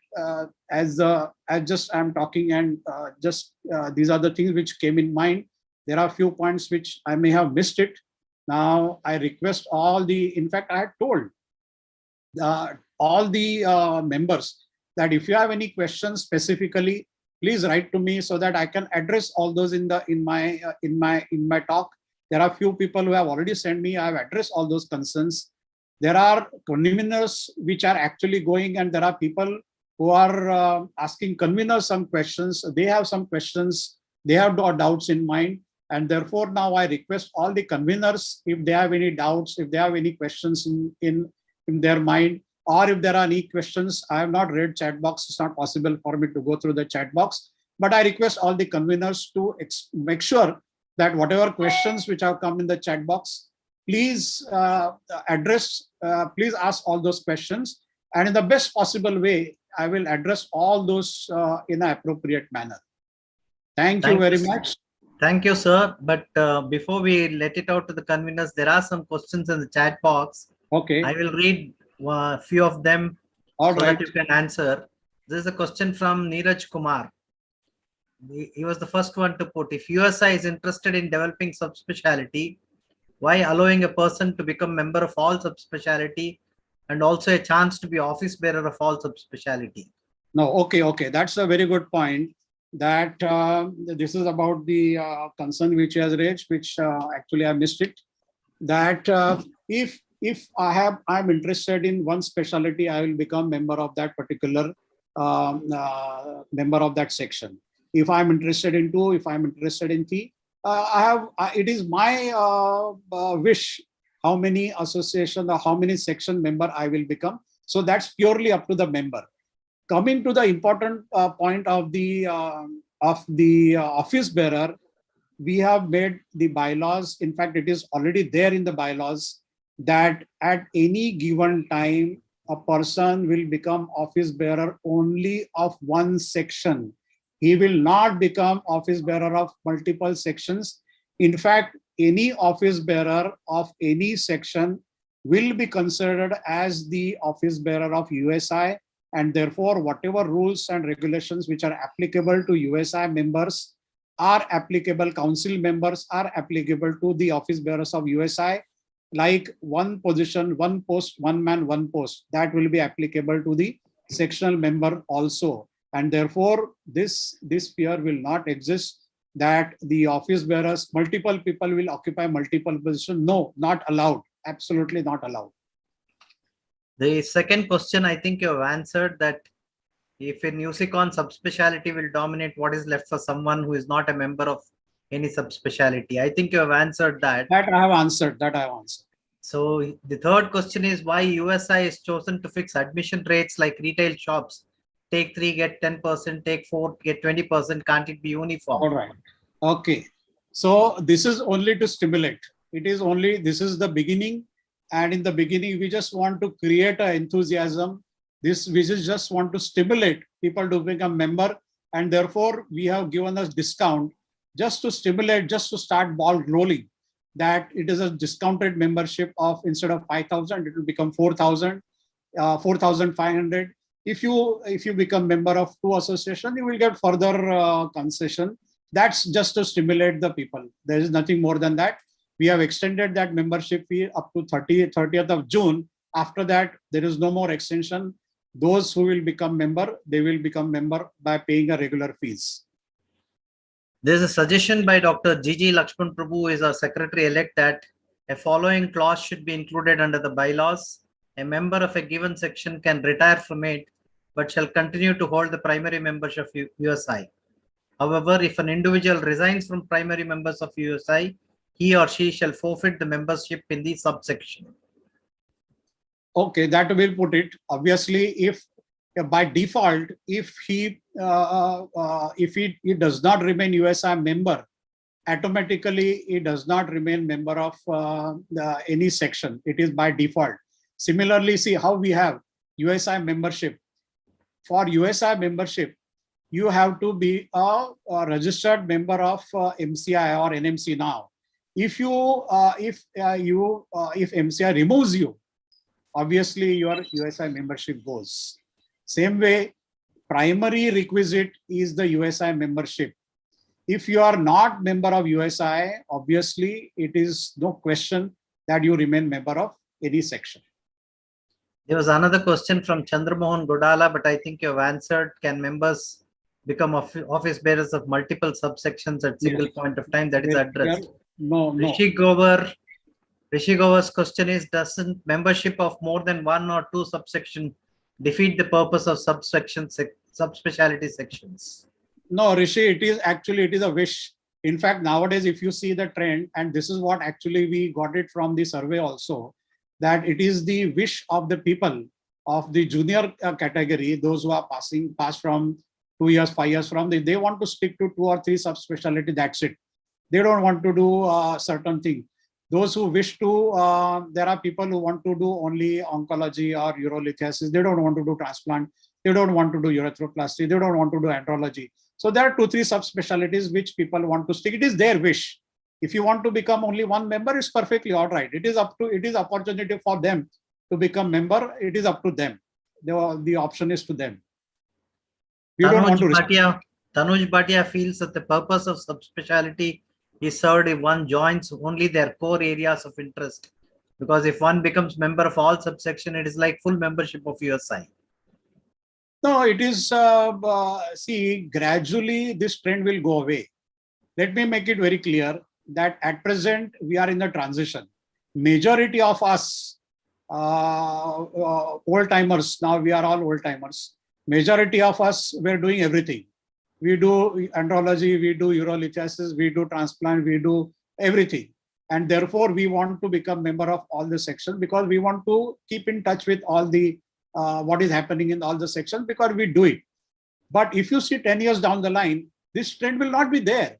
as I'm talking and these are the things which came in mind. There are a few points which I may have missed it. Now I request in fact, I had told all the members that if you have any questions specifically, please write to me so that I can address all those in my talk. There are few people who have already sent me. I have addressed all those concerns. There are conveners which are actually going, and there are people who are asking conveners some questions. They have some questions. They have doubts in mind. And therefore, now I request all the conveners, if they have any doubts, if they have any questions in their mind, or if there are any questions, I have not read chat box. It's not possible for me to go through the chat box. But I request all the conveners to make sure that whatever questions which have come in the chat box, please please ask all those questions. And in the best possible way, I will address all those in an appropriate manner. Thank you very much. Thank you, sir. But before we let it out to the conveners, there are some questions in the chat box. Okay. I will read a few of them that you can answer. This is a question from Neeraj Kumar. He was the first one to put, if USI is interested in developing subspecialty, why allowing a person to become member of all subspecialty and also a chance to be office bearer of all subspecialty? No, okay. That's a very good point. That this is about the concern which he has raised, which actually I missed it. That if I'm interested in one specialty, I will become member of that particular member of that section. If I'm interested in two, if I'm interested in three, it is my wish how many association or how many section member I will become. So that's purely up to the member. Coming to the important point of the office bearer, we have made the bylaws. In fact, it is already there in the bylaws that at any given time, a person will become office bearer only of one section. He will not become office bearer of multiple sections. In fact, any office bearer of any section will be considered as the office bearer of USI. And therefore, whatever rules and regulations which are applicable to USI members are applicable, council members are applicable to the office bearers of USI, like one position, one post, one man, one post. That will be applicable to the sectional member also. And therefore, this fear will not exist that the office bearers, multiple people will occupy multiple positions. No, not allowed. Absolutely not allowed. The second question, I think you have answered that if in USICON subspecialty will dominate, what is left for someone who is not a member of any subspecialty? I think you have answered that. That I have answered. So the third question is why USI is chosen to fix admission rates like retail shops. Take 3, get 10%, take 4, get 20%. Can't it be uniform? All right. Okay. So this is only to stimulate. This is the beginning. And in the beginning, we just want to create an enthusiasm. We just want to stimulate people to become member. And therefore, we have given us discount just to stimulate, just to start ball rolling. That it is a discounted membership of, instead of 5,000, it will become 4,000, 4,500. If you become member of 2 associations, you will get further concession. That's just to stimulate the people. There is nothing more than that. We have extended that membership fee up to 30th of June. After that, there is no more extension. Those who will become member, they will become member by paying a regular fees. There is a suggestion by Dr. G.G. Lakshman Prabhu, who is our secretary-elect, that a following clause should be included under the bylaws. A member of a given section can retire from it, but shall continue to hold the primary membership of USI. However, if an individual resigns from primary members of USI, he or she shall forfeit the membership in the subsection. Okay, that will put it. Obviously, if by default, if he does not remain USI member, automatically he does not remain member of any section. It is by default. Similarly, see how we have USI membership. For USI membership, you have to be a registered member of MCI or NMC now. If MCI removes you, obviously your USI membership goes. Same way, primary requisite is the USI membership. If you are not member of USI, obviously it is no question that you remain member of any section. There was another question from Chandramohan Godala, but I think you have answered. Can members become office bearers of multiple subsections at single point of time? That is addressed. No, no. Rishi Grover's question is, doesn't membership of more than one or two subsection defeat the purpose of subspecialty sections? No, Rishi, it is a wish. In fact, nowadays, if you see the trend, and this is what actually we got it from the survey also, that it is the wish of the people of the junior category, those who are passed from 2 years, 5 years from, they want to stick to 2 or 3 subspecialty, that's it. They don't want to do certain thing. Those who wish to, there are people who want to do only oncology or urolithiasis. They don't want to do transplant. They don't want to do urethroplasty. They don't want to do andrology. So there are 2-3 subspecialties which people want to stick. It is their wish. If you want to become only one member, it's perfectly all right. It is opportunity for them to become member. It is up to them. The option is to them. We don't want to Tanuj Bhatia feels that the purpose of subspecialty is served if one joins only their core areas of interest. Because if one becomes member of all subsection, it is like full membership of USI. No, it is, see, gradually this trend will go away. Let me make it very clear that at present we are in the transition. Majority of us, old timers, now we are all old timers. Majority of us were doing everything. We do andrology, we do urolithiasis, we do transplant, we do everything. And therefore we want to become member of all the sections because we want to keep in touch with all the what is happening in all the sections because we do it. But if you see 10 years down the line, this trend will not be there.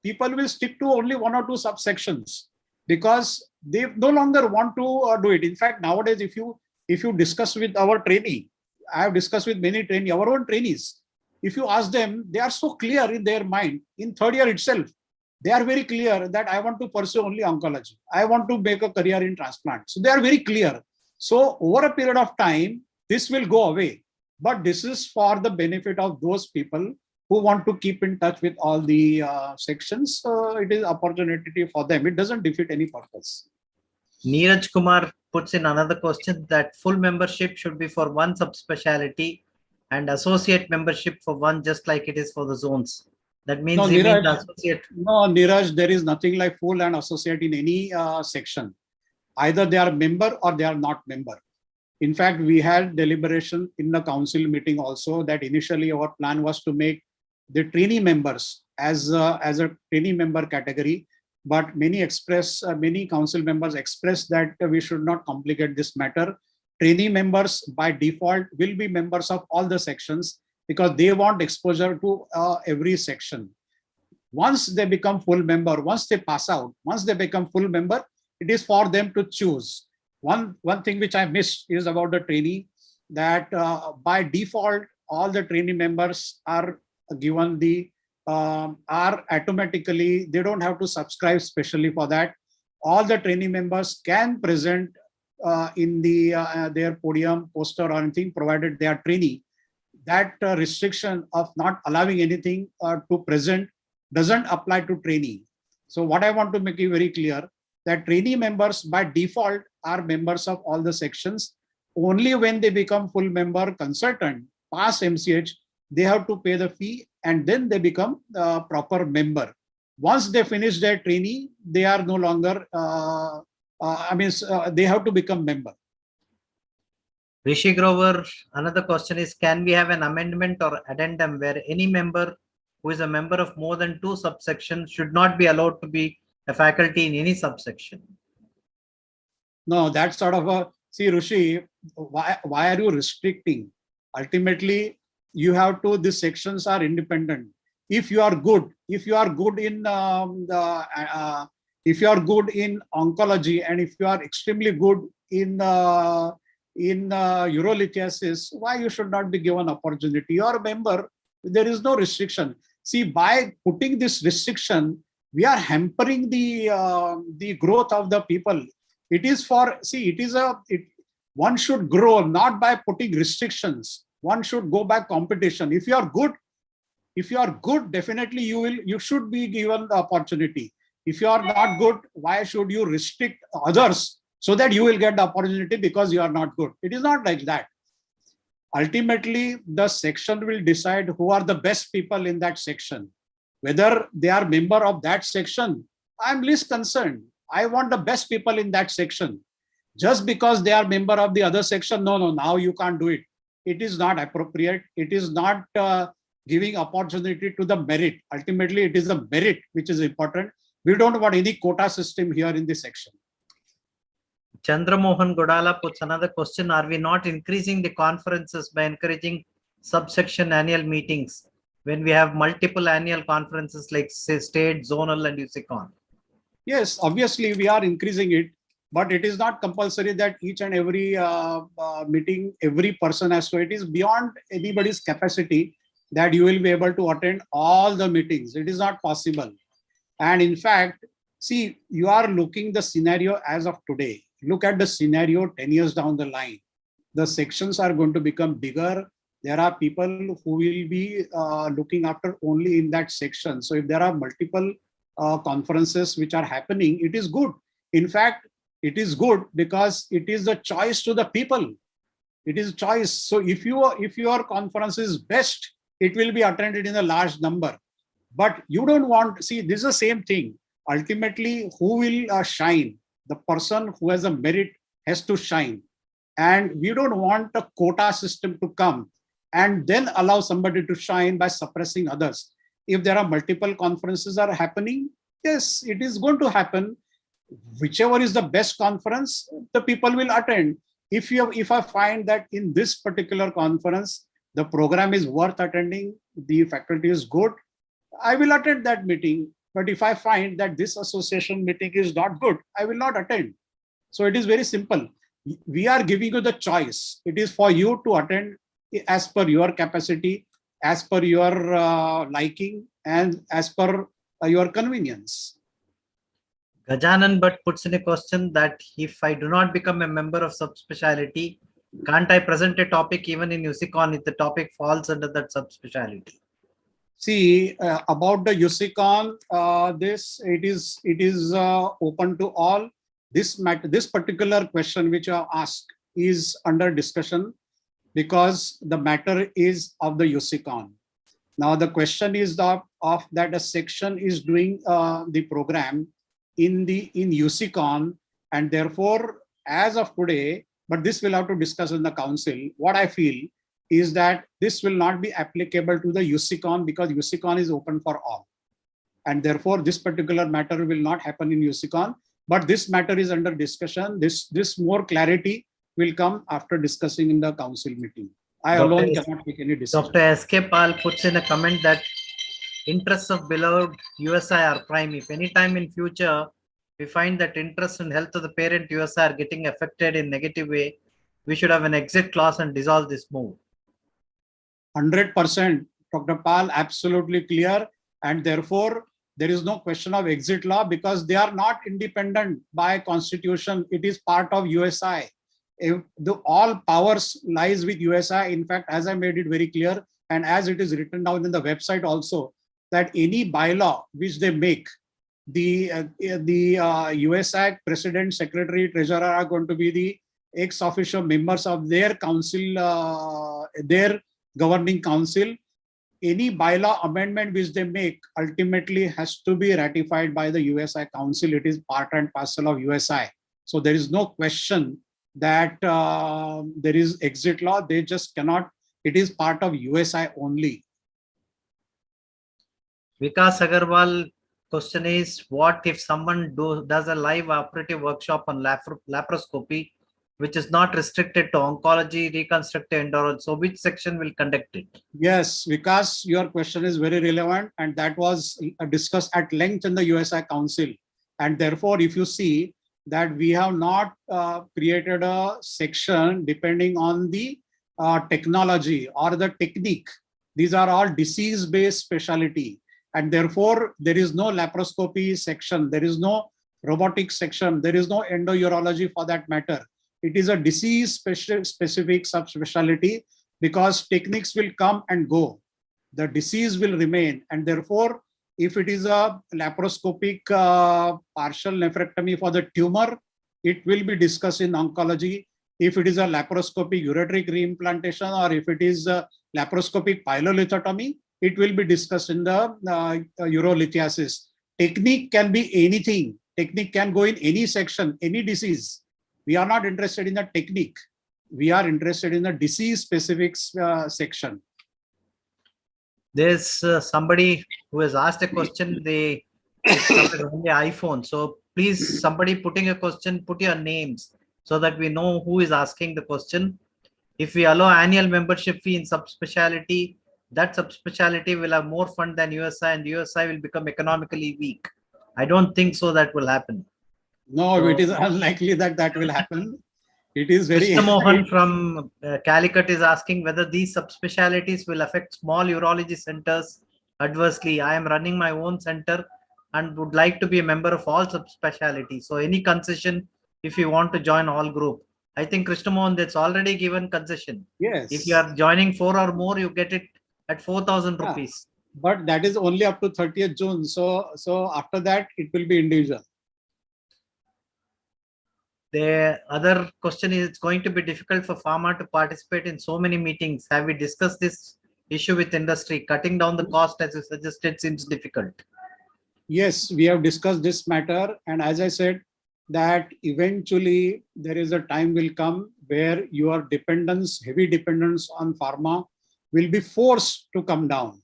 People will stick to only 1 or 2 subsections because they no longer want to do it. In fact, nowadays, if you discuss with our trainee, I have discussed with many our own trainees. If you ask them, they are so clear in their mind. In 3rd year itself, they are very clear that I want to pursue only oncology. I want to make a career in transplant. So they are very clear. So over a period of time, this will go away. But this is for the benefit of those people who want to keep in touch with all the sections. It is opportunity for them. It doesn't defeat any purpose. Neeraj Kumar puts in another question that full membership should be for one subspecialty and associate membership for one, just like it is for the zones. That means associate. No, Neeraj, there is nothing like full and associate in any section. Either they are member or they are not member. In fact, we had deliberation in the council meeting also that initially our plan was to make the trainee members as a trainee member category, but many council members expressed that we should not complicate this matter. Trainee members by default will be members of all the sections because they want exposure to every section. Once they become full member, once they pass out, once they become full member, it is for them to choose. One thing which I missed is about the trainee, that by default, all the trainee members are given are automatically, they don't have to subscribe specially for that. All the trainee members can present in their podium, poster or anything, provided they are trainee. That restriction of not allowing anything to present doesn't apply to trainee. So what I want to make it very clear, that trainee members by default are members of all the sections. Only when they become full member consultant, pass MCH, they have to pay the fee and then they become a proper member. Once they finish their trainee, they are no longer, they have to become member. Rishi Grover, another question is, can we have an amendment or addendum where any member who is a member of more than 2 subsections should not be allowed to be a faculty in any subsection? No, that's sort of a, see Rishi, why are you restricting? Ultimately, you have to, these sections are independent. If you are good in if you are good in oncology and if you are extremely good in urolithiasis, why you should not be given opportunity? You are a member, there is no restriction. See, by putting this restriction, we are hampering the growth of the people. It is for, see, one should grow not by putting restrictions. One should go by competition. If you are good, definitely you should be given the opportunity. If you are not good, why should you restrict others so that you will get the opportunity because you are not good? It is not like that. Ultimately, the section will decide who are the best people in that section. Whether they are member of that section I'm least concerned. I want the best people in that section. Just because they are member of the other section, no, now you can't do it. It is not appropriate. It is not giving opportunity to the merit. Ultimately, it is the merit which is important. We don't want any quota system here in this section. Chandramohan Godala puts another question. Are we not increasing the conferences by encouraging subsection annual meetings when we have multiple annual conferences like say state, zonal and USICON? Yes, obviously we are increasing it, but it is not compulsory that each and every meeting, every person has to. It is beyond anybody's capacity that you will be able to attend all the meetings. It is not possible. And in fact, see, you are looking the scenario as of today. Look at the scenario 10 years down the line. The sections are going to become bigger. There are people who will be looking after only in that section. So if there are multiple conferences which are happening, it is good. In fact, it is good because it is the choice to the people. It is choice. So if your conference is best, it will be attended in a large number. But you don't want, see, this is the same thing. Ultimately, who will shine? The person who has a merit has to shine. And we don't want a quota system to come and then allow somebody to shine by suppressing others. If there are multiple conferences are happening, yes, it is going to happen. Whichever is the best conference, the people will attend. If I find that in this particular conference, the program is worth attending, the faculty is good, I will attend that meeting. But if I find that this association meeting is not good, I will not attend. So it is very simple. We are giving you the choice. It is for you to attend as per your capacity, as per your liking, and as per your convenience. Gajanan Bhatt puts in a question that if I do not become a member of subspecialty, can't I present a topic even in USICON if the topic falls under that subspecialty? See, about the USICON, it is open to all. This particular question which you have asked is under discussion because the matter is of the USICON. Now the question is that a section is doing the program in USICON, and therefore, as of today, but this will have to discuss in the council. What I feel is that this will not be applicable to the USICON because USICON is open for all. And therefore, this particular matter will not happen in USICON, but this matter is under discussion. This more clarity will come after discussing in the council meeting. I alone cannot make any decision. Dr. S.K. Pal puts in a comment that interests of beloved USI are prime. If any time in future, we find that interest and health of the parent USI are getting affected in negative way, we should have an exit clause and dissolve this move. 100%, Dr. Pal, absolutely clear. And therefore, there is no question of exit law because they are not independent by constitution. It is part of USI. All powers lies with USI. In fact, as I made it very clear, and as it is written down in the website also, that any bylaw which they make, the USI president, secretary, treasurer are going to be the ex officio members of their council, their governing council. Any bylaw amendment which they make ultimately has to be ratified by the USI council. It is part and parcel of USI. So there is no question that there is exit law. They just cannot. It is part of USI only. Vikas Agarwal question is, what if someone does a live operative workshop on laparoscopy, which is not restricted to oncology, reconstructive endocrinology? So which section will conduct it? Yes, Vikas, your question is very relevant, and that was discussed at length in the USI Council. And therefore, if you see that we have not created a section depending on the technology or the technique. These are all disease-based specialty. And therefore, there is no laparoscopy section. There is no robotic section. There is no endourology for that matter. It is a disease-specific subspecialty because techniques will come and go. The disease will remain. And therefore, if it is a laparoscopic partial nephrectomy for the tumor, it will be discussed in oncology. If it is a laparoscopic ureteric reimplantation or if it is a laparoscopic pyelolithotomy, it will be discussed in the urolithiasis. Technique can be anything. Technique can go in any section, any disease. We are not interested in the technique. We are interested in the disease specific section. There's somebody who has asked a question. It's covered only iPhone. So please, somebody putting a question, put your names so that we know who is asking the question. If we allow annual membership fee in subspecialty, that subspecialty will have more fund than USI, and USI will become economically weak. I don't think so that will happen. No, So, it is unlikely that that will happen. It is very. Mr. Mohan from Calicut is asking whether these subspecialties will affect small urology centers adversely. I am running my own center and would like to be a member of all subspecialties. So any concession if you want to join all group. I think Krishna Mohan, that's already given concession. Yes. If you are joining 4 or more, you get it at 4,000 rupees. But that is only up to 30th June. So after that, it will be individual. The other question is, it's going to be difficult for pharma to participate in so many meetings. Have we discussed this issue with industry? Cutting down the cost, as you suggested, seems difficult. Yes, we have discussed this matter. And as I said, that eventually there is a time will come where your dependence, heavy dependence on pharma will be forced to come down.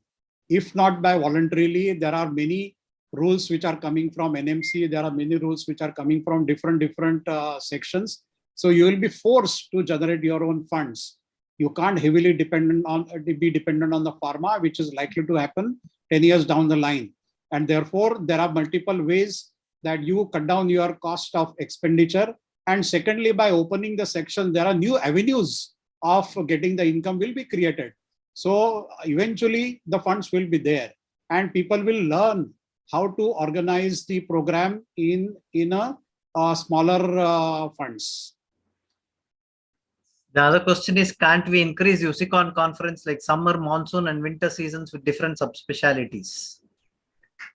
If not by voluntarily, there are many rules which are coming from NMC. There are many rules which are coming from different sections. So you will be forced to generate your own funds. You can't heavily be dependent on the pharma, which is likely to happen 10 years down the line. And therefore, there are multiple ways that you cut down your cost of expenditure. And secondly, by opening the section, there are new avenues of getting the income will be created. So eventually, the funds will be there, and people will learn how to organize the program in a smaller funds. The other question is, can't we increase USICON conference like summer, monsoon and winter seasons with different subspecialties?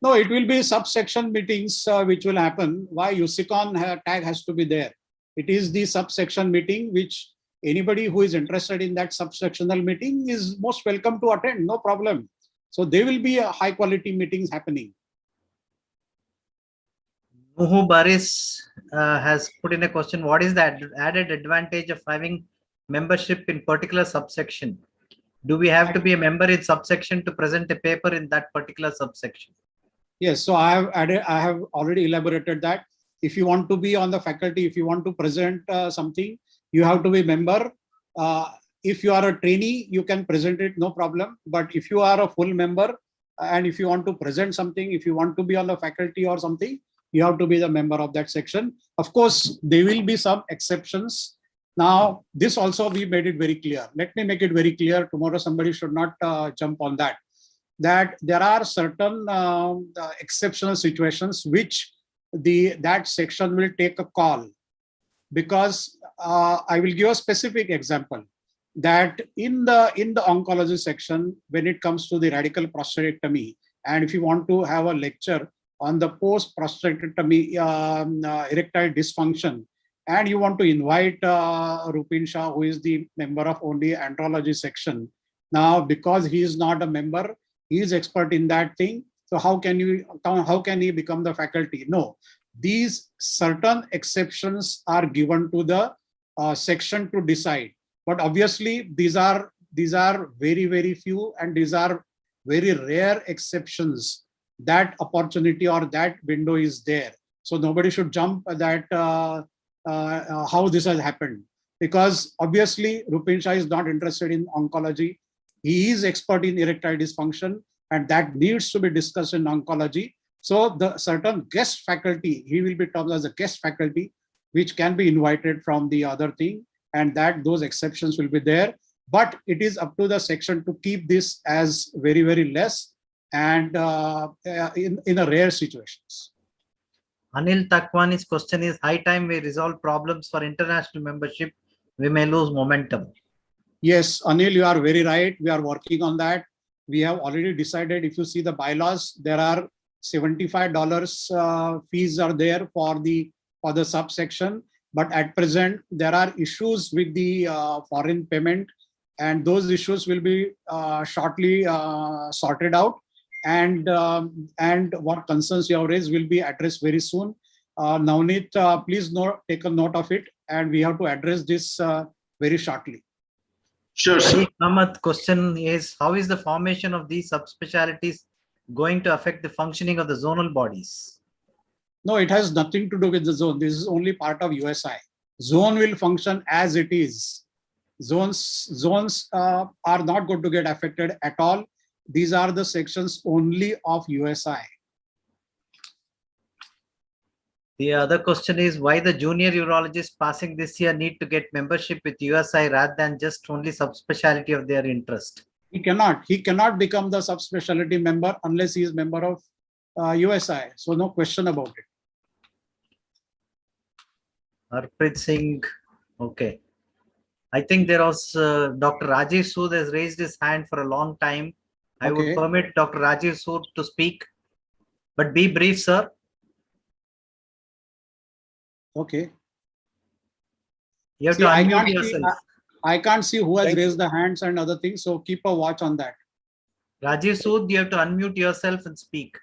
No, it will be subsection meetings which will happen. Why USICON tag has to be there? It is the subsection meeting which anybody who is interested in that subsectional meeting is most welcome to attend, no problem. So there will be a high quality meetings happening. Nuhu Baris has put in a question, what is the added advantage of having membership in particular subsection? Do we have to be a member in subsection to present a paper in that particular subsection? Yes, so I have already elaborated that. If you want to be on the faculty, if you want to present something, you have to be a member. If you are a trainee, you can present it, no problem. But if you are a full member and if you want to present something, if you want to be on the faculty or something, you have to be the member of that section. Of course, there will be some exceptions. Now, this also we made it very clear. Let me make it very clear. Tomorrow, somebody should not jump on that. That there are certain exceptional situations which that section will take a call. Because I will give a specific example that in the oncology section, when it comes to the radical prostatectomy, and if you want to have a lecture on the post prostatectomy erectile dysfunction, and you want to invite Rupin Shah, who is the member of only andrology section. Now, because he is not a member, he is expert in that thing. So how can he become the faculty? No. These certain exceptions are given to the section to decide, but obviously these are very, very few, and these are very rare exceptions. That opportunity or that window is there, so nobody should jump that how this has happened, because obviously Rupin Shah is not interested in oncology. He is expert in erectile dysfunction, and that needs to be discussed in oncology. So the certain guest faculty, he will be termed as a guest faculty, which can be invited from the other thing, and that those exceptions will be there. But it is up to the section to keep this as very, very less and in a rare situations. Anil Takwani's question is, high time we resolve problems for international membership, we may lose momentum. Yes, Anil, you are very right. We are working on that. We have already decided, if you see the bylaws, there are $75 fees are there for the subsection. But at present, there are issues with the foreign payment, and those issues will be shortly sorted out. and what concerns you have raised will be addressed very soon. Navneet, please take a note of it, and we have to address this very shortly. Sure, sir. Ahmad, question is, how is the formation of these subspecialties going to affect the functioning of the zonal bodies? No, it has nothing to do with the zone. This is only part of USI. Zone will function as it is. Zones are not going to get affected at all. These are the sections only of USI. The other question is, why the junior urologists passing this year need to get membership with USI rather than just only subspecialty of their interest? He cannot become the subspecialty member unless he is member of USI. So no question about it. Harpreet Singh, okay. I think there was Dr. Rajiv Sood has raised his hand for a long time. I would Okay. permit Dr. Rajiv Sood to speak, but be brief, sir. Okay. You have See, to unmute yourself. I can't see who has Thank raised the hands and other things. So keep a watch on that. Rajiv Sood, you have to unmute yourself and speak.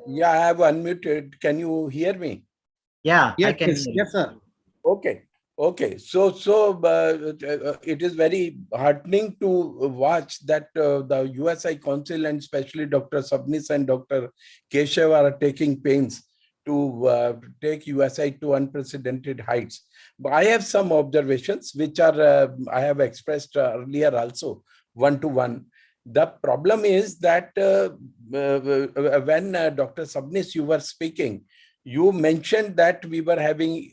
Yeah, I have unmuted. Can you hear me? Yeah, I Yes, can yes, hear you. yes, sir. Okay. Okay. So it is very heartening to watch that the USI Council and especially Dr. Sabnis and Dr. Keshav are taking pains to take USI to unprecedented heights. But I have some observations which are I have expressed earlier also, one-to-one. The problem is that when Dr. Sabnis, you were speaking, you mentioned that we were having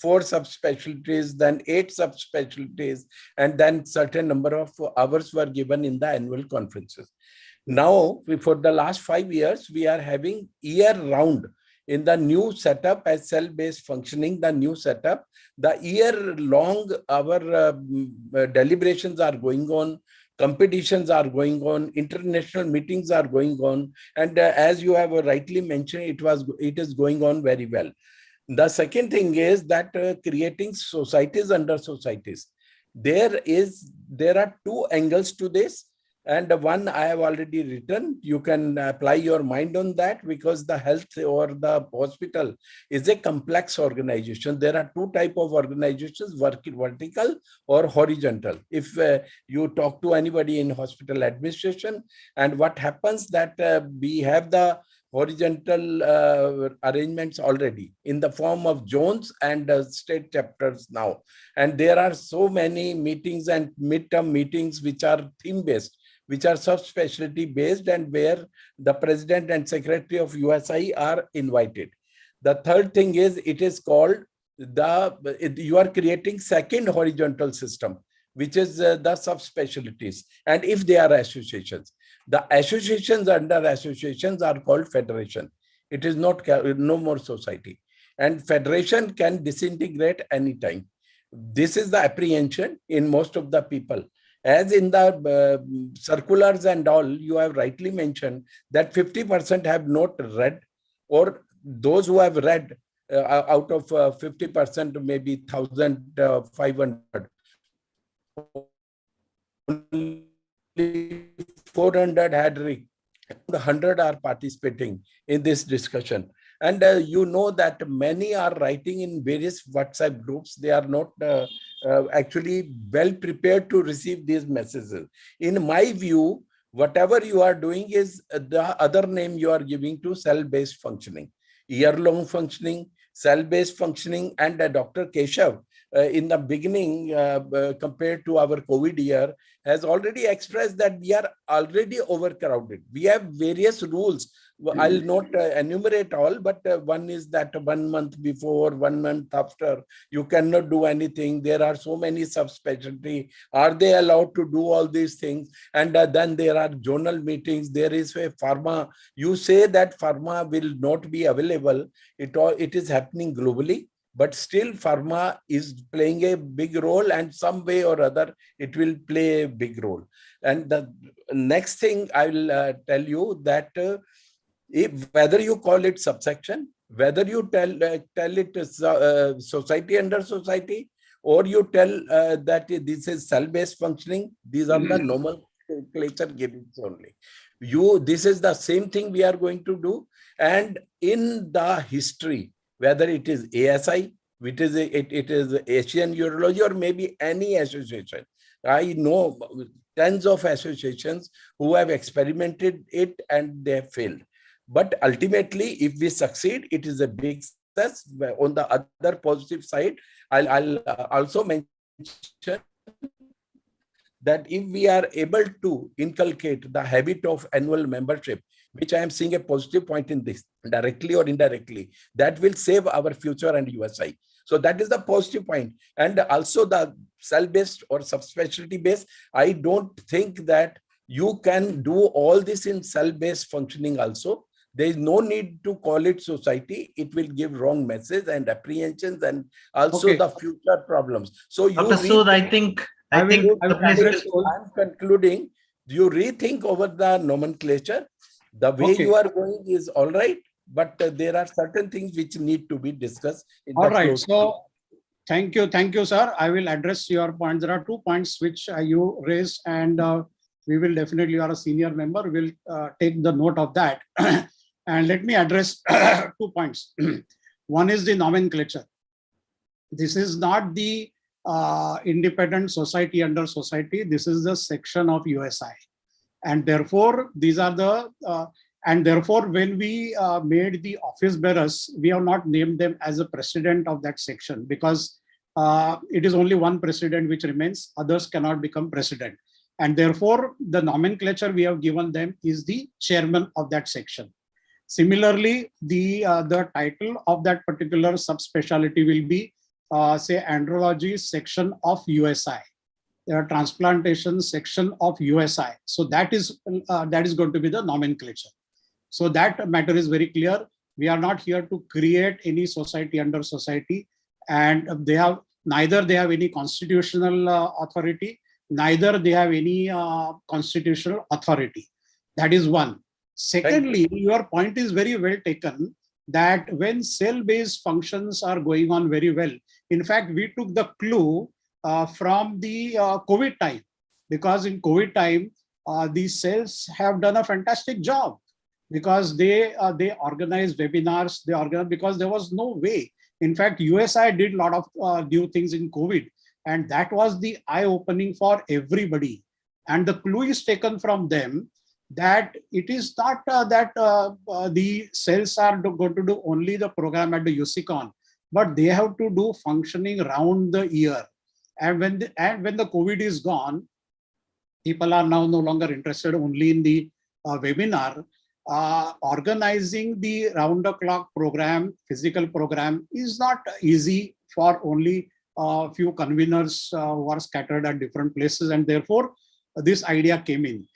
4 subspecialties, then 8 subspecialties, and then certain number of hours were given in the annual conferences. Now, for the last 5 years, we are having year-round in the new setup as cell-based functioning, the new setup, the year-long our deliberations are going on, competitions are going on, international meetings are going on, and as you have rightly mentioned, it is going on very well. The second thing is that creating societies under societies. There are 2 angles to this, and one I have already written. You can apply your mind on that, because the health or the hospital is a complex organization. There are 2 types of organizations, vertical or horizontal. If you talk to anybody in hospital administration, and what happens that we have the horizontal arrangements already in the form of zones and state chapters now. And there are so many meetings and midterm meetings which are theme-based, which are subspecialty based, and where the president and secretary of USI are invited. The third thing is, it is called you are creating second horizontal system, which is the subspecialties. And if they are associations, the associations under associations are called federation. It is not no more society, and federation can disintegrate anytime. This is the apprehension in most of the people. As in the circulars and all, you have rightly mentioned that 50% have not read, or those who have read out of 50%, maybe 1,500, only 400 had read. 100 are participating in this discussion. And you know that many are writing in various WhatsApp groups. They are not actually well prepared to receive these messages. In my view, whatever you are doing is the other name you are giving to cell-based functioning, year-long functioning, cell-based functioning. And Dr. Keshav, in the beginning, compared to our COVID year, has already expressed that we are already overcrowded. We have various rules. I'll not enumerate all, but one is that 1 month before, 1 month after, you cannot do anything. There are so many subspecialty. Are they allowed to do all these things? And then there are journal meetings. There is a pharma. You say that pharma will not be available. It is happening globally. But still, pharma is playing a big role, and some way or other, it will play a big role. And the next thing I will tell you that whether you call it subsection, whether you tell it society under society, or you tell that this is cell-based functioning, these are the nomenclature gimmicks only. This is the same thing we are going to do. And in the history, whether it is ASI, it is Asian Urology, or maybe any association. I know tons of associations who have experimented it and they have failed. But ultimately, if we succeed, it is a big success. On the other positive side, I'll also mention that if we are able to inculcate the habit of annual membership, which I am seeing a positive point in this, directly or indirectly, that will save our future and USI. So that is the positive point. And also the cell-based or subspecialty based, I don't think that you can do all this in cell-based functioning also. There is no need to call it society. It will give wrong message and apprehensions and also the future problems. So you Dr. Sood, I think I'm concluding. You rethink over the nomenclature. The way you are going is all right, but there are certain things which need to be discussed. All right. So thank you, sir. I will address your points. There are 2 points which you raised, and we will definitely, you are a senior member, will take the note of that. And let me address 2 points. One is the nomenclature. This is not the independent society under society. This is the section of USI. And therefore, these are the, and therefore, when we made the office bearers, we have not named them as a president of that section, because it is only one president which remains, others cannot become president. And therefore, the nomenclature we have given them is the chairman of that section. Similarly, the title of that particular subspecialty will be, say, andrology section of USI. Transplantation section of USI. So that is going to be the nomenclature. So that matter is very clear. We are not here to create any society under society, and neither they have any constitutional authority, neither they have any constitutional authority. That is one. Secondly, your point is very well taken, that when cell-based functions are going on very well, in fact, we took the clue from the COVID time, because in COVID time, these cells have done a fantastic job, because they organized webinars, because there was no way. In fact, USI did a lot of new things in COVID, and that was the eye-opening for everybody. And the clue is taken from them that it is not that the cells are going to do only the program at the USICON, but they have to do functioning round the year. And when the COVID is gone, people are now no longer interested only in the webinar. Organizing the round-the-clock program, physical program, is not easy for only a few conveners who are scattered at different places, and therefore this idea came in.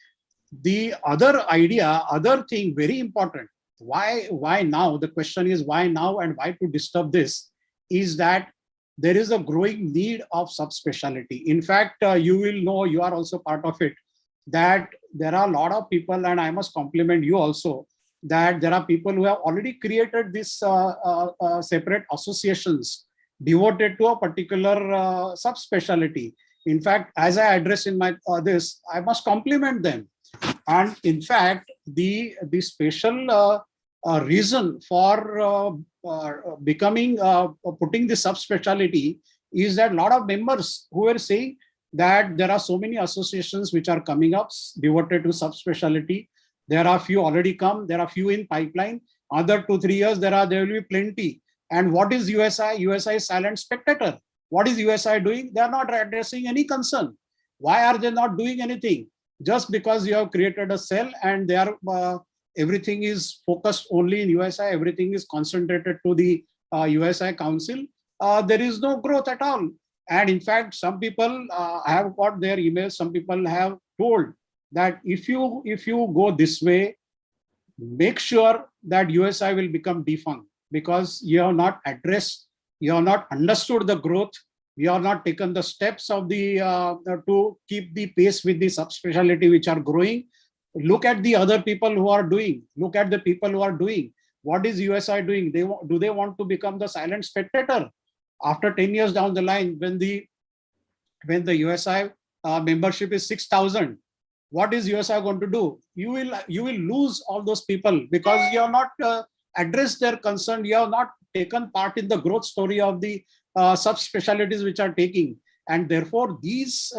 The other thing, very important, why now? The question is why now and why to disturb this, is that there is a growing need of subspecialty. In fact, you will know, you are also part of it, that there are a lot of people, and I must compliment you also, that there are people who have already created this separate associations devoted to a particular subspecialty. In fact, as I address in my this, I must compliment them. And in fact, the special reason for becoming putting the subspecialty is that a lot of members who were saying that there are so many associations which are coming up devoted to subspecialty. There are few already come, there are few in pipeline. Other 2-3 years there will be plenty. And what is USI? USI is silent spectator. What is USI doing? They are not addressing any concern. Why are they not doing anything? Just because you have created a cell and they are everything is focused only in USI, everything is concentrated to the USI Council, there is no growth at all. And in fact, some people have got their emails, some people have told that if you go this way, make sure that USI will become defunct, because you have not addressed, you have not understood the growth, you have not taken the steps of the to keep the pace with the subspecialty which are growing. Look at the other people who are doing. Look at the people who are doing. What is USI doing? Do they want to become the silent spectator? After 10 years down the line, when the USI membership is 6,000, what is USI going to do? You will lose all those people because you have not addressed their concern. You have not taken part in the growth story of the subspecialties which are taking, and therefore these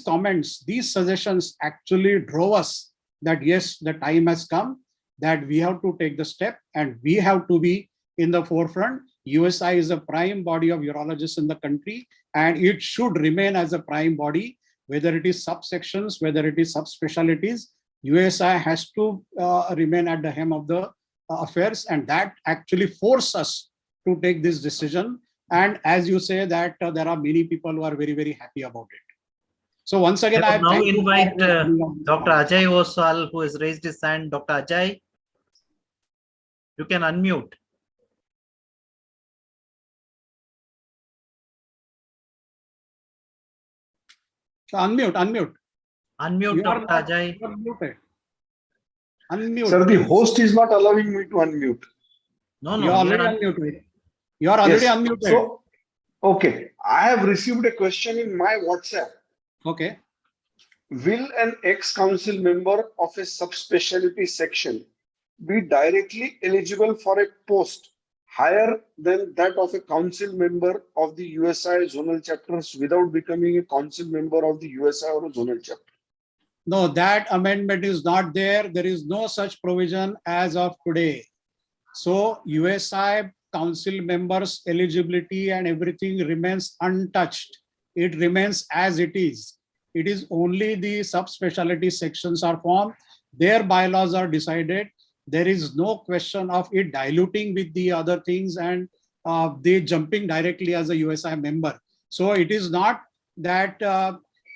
comments, these suggestions actually drove us that yes, the time has come that we have to take the step and we have to be in the forefront. USI is a prime body of urologists in the country, and it should remain as a prime body, whether it is subsections, whether it is subspecialties. USI has to remain at the helm of the affairs, and that actually forced us to take this decision. And as you say that there are many people who are very, very happy about it. So once again, I now invite Dr. Ajay. Ajay Oswal, who has raised his hand. Dr. Ajay, you can unmute. Unmute. Unmute, Dr. Ajay. Unmute. Sir, the host is not allowing me to unmute. No, You are already unmuted. You are already unmuted. So, okay, I have received a question in my WhatsApp. Okay. Will an ex-council member of a subspecialty section be directly eligible for a post higher than that of a council member of the USI zonal chapters without becoming a council member of the USI or a zonal chapter? No, that amendment is not there. There is no such provision as of today. So USI council members' eligibility and everything remains untouched. It remains as it is. It is only the subspecialty sections are formed. Their bylaws are decided. There is no question of it diluting with the other things and they jumping directly as a USI member. So it is not that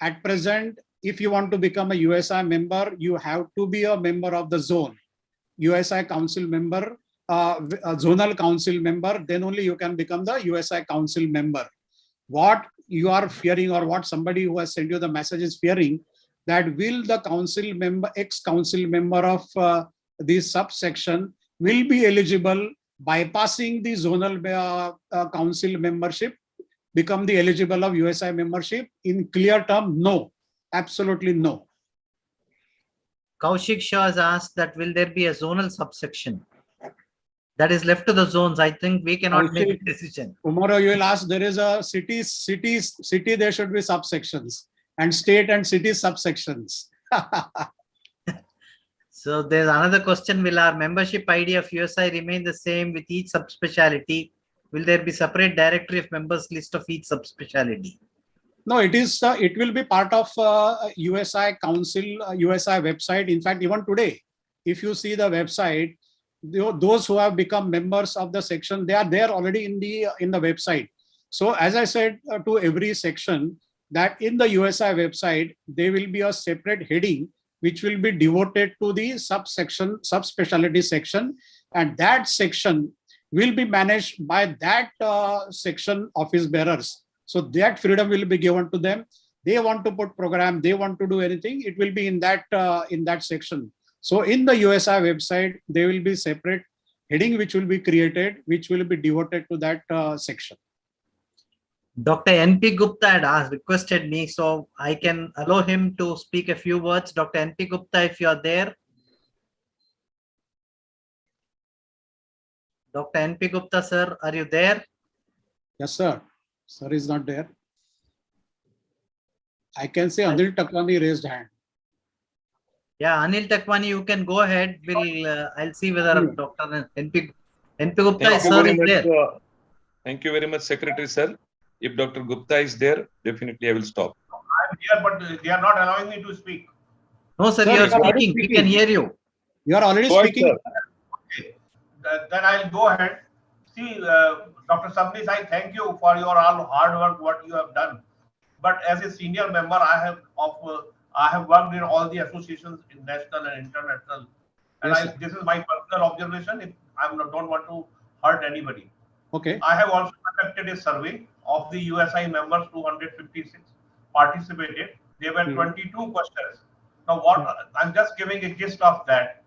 at present, if you want to become a USI member, you have to be a member of the zone, USI council member, a zonal council member, then only you can become the USI council member. What you are fearing, or what somebody who has sent you the message is fearing, that will the council member, ex-council member of this subsection will be eligible bypassing the zonal council membership, become the eligible of USI membership? In clear term, no, absolutely no. Kaushik Shah has asked that will there be a zonal subsection? That is left to the zones. I think we cannot make a decision. Tomorrow you will ask, there is a city, there should be subsections, and state and city subsections. So there's another question. Will our membership ID of USI remain the same with each subspecialty? Will there be separate directory of members list of each subspecialty? No, it is. It will be part of USI Council, USI website. In fact, even today, if you see the website, those who have become members of the section, they are there already in the website. So as I said to every section, that in the USI website, there will be a separate heading which will be devoted to the subsection, subspecialty section, and that section will be managed by that section office bearers. So that freedom will be given to them. They want to put program, they want to do anything, it will be in that section. So in the USI website, there will be separate heading which will be created, which will be devoted to that section. Dr. N.P. Gupta had requested me, so I can allow him to speak a few words. Dr. N.P. Gupta, if you are there. Dr. N.P. Gupta, sir, are you there? Yes, sir. Sir is not there. I can say Anil Takwani raised hand. Yeah, Anil Takwani, you can go ahead. I'll see whether Dr. N.P. Gupta sir is there. Thank you very much, Secretary sir. If Dr. Gupta is there, definitely I will stop. I'm here, but they are not allowing me to speak. No, sir, you are speaking. We can hear you. You are already speaking. Okay. Then I'll go ahead. See, Dr. Sabnis, I thank you for your all hard work, what you have done. But as a senior member, I have worked in all the associations, in national and international. And Yes, this is my personal observation. I don't want to hurt anybody. Okay. I have also conducted a survey of the USI members. 256 participated. There were 22 questions. Now, I'm just giving a gist of that.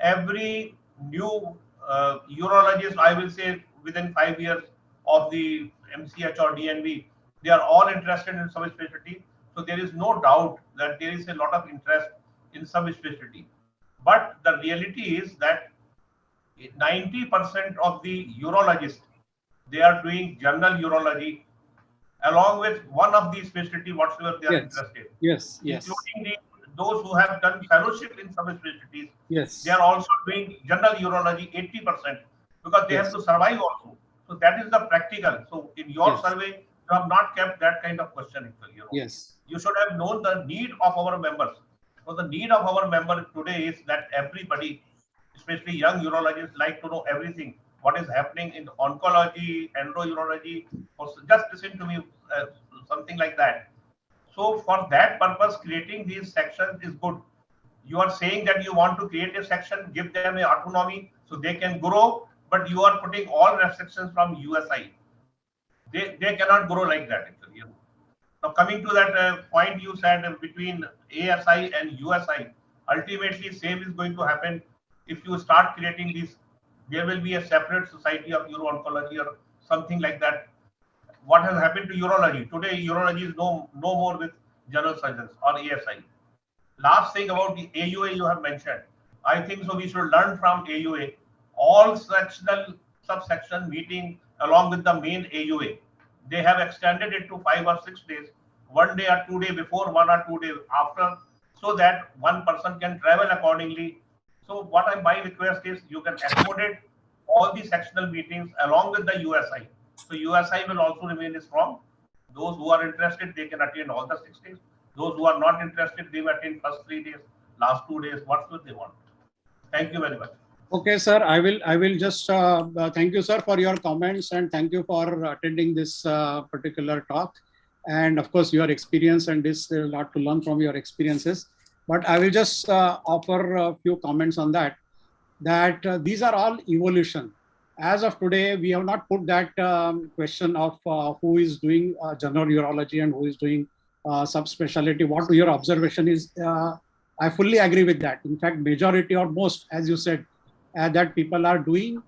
Every new urologist, I will say within 5 years of the MCH or DNB, they are all interested in subspecialty. So there is no doubt that there is a lot of interest in subspecialty. But the reality is that 90% of the urologists, they are doing general urology along with one of these specialty whatsoever they are Yes. interested, Yes. Yes. including those who have done fellowship in subspecialties. They Yes. are also doing general urology 80% because they have Yes. to survive also. So that is the practical. So in your Yes. survey, you have not kept that kind of question actually. Yes. You should have known the need of our members. So the need of our member today is that everybody, especially young urologists, like to know everything. What is happening in oncology, endourology, or just listen to me, something like that. So for that purpose, creating these sections is good. You are saying that you want to create a section, give them a autonomy so they can grow, but you are putting all restrictions from USI. They cannot grow like that actually. Now coming to that point you said between ASI and USI, ultimately same is going to happen. If you start creating these, there will be a separate society of uro-oncology or something like that. What has happened to urology? Today urology is no more with general surgeons or ASI. Last thing about the AUA you have mentioned. I think so we should learn from AUA. All sectional subsection meeting along with the main AUA. They have extended it to 5 or 6 days, 1 day or 2 day before, 1 or 2 days after, so that one person can travel accordingly. So what my request is you can accommodate all the sectional meetings along with the USI. So USI will also remain strong. Those who are interested, they can attend all the 6 days. Those who are not interested, they will attend first 3 days, last 2 days, whatever they want. Thank you very much. Okay, sir. I will just thank you, sir, for your comments, and thank you for attending this particular talk. And of course, your experience and this a lot to learn from your experiences. But I will just offer a few comments on that. That these are all evolution. As of today, we have not put that question of who is doing general urology and who is doing subspecialty. What your observation is, I fully agree with that. In fact, majority or most, as you said, that people are doing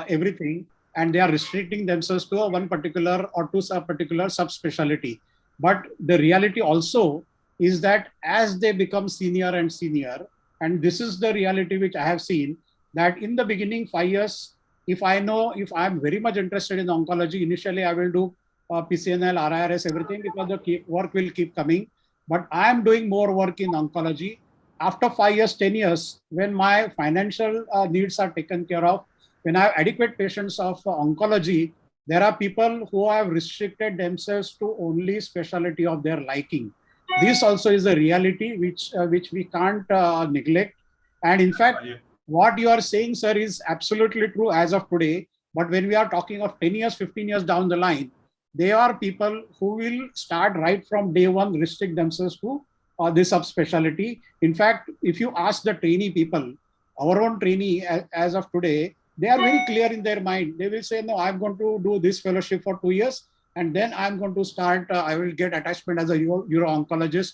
everything and they are restricting themselves to one particular or to a particular subspecialty. But the reality also is that as they become senior and senior, and this is the reality which I have seen, that in the beginning 5 years, if I'm very much interested in oncology, initially I will do PCNL, RIRS, everything, because the work will keep coming. But I am doing more work in oncology. After 5 years, 10 years, when my financial needs are taken care of, when I have adequate patients of oncology, there are people who have restricted themselves to only specialty of their liking. This also is a reality which we can't neglect. And in fact, what you are saying, sir, is absolutely true as of today. But when we are talking of 10 years, 15 years down the line, there are people who will start right from day one, restrict themselves to this subspecialty. In fact, if you ask the trainee people, our own trainee as of today, they are very clear in their mind. They will say, no, I'm going to do this fellowship for 2 years, and then I'm going to start, I will get attachment as a uro-oncologist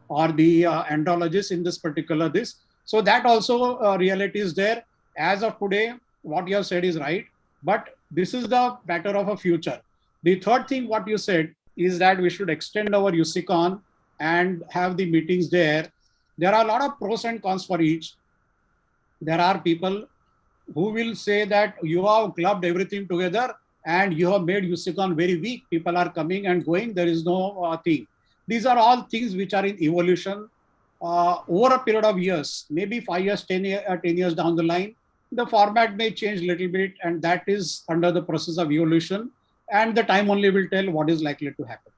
or the endocrinologist in this particular this. So that also reality is there. As of today, what you have said is right, but this is the matter of a future. The third thing what you said is that we should extend our USICON and have the meetings there. There are a lot of pros and cons for each. There are people who will say that you have clubbed everything together and you have made USICON very weak. People are coming and going. There is no thing. These are all things which are in evolution over a period of years, maybe 5 years, 10 years down the line. The format may change a little bit, and that is under the process of evolution. And the time only will tell what is likely to happen.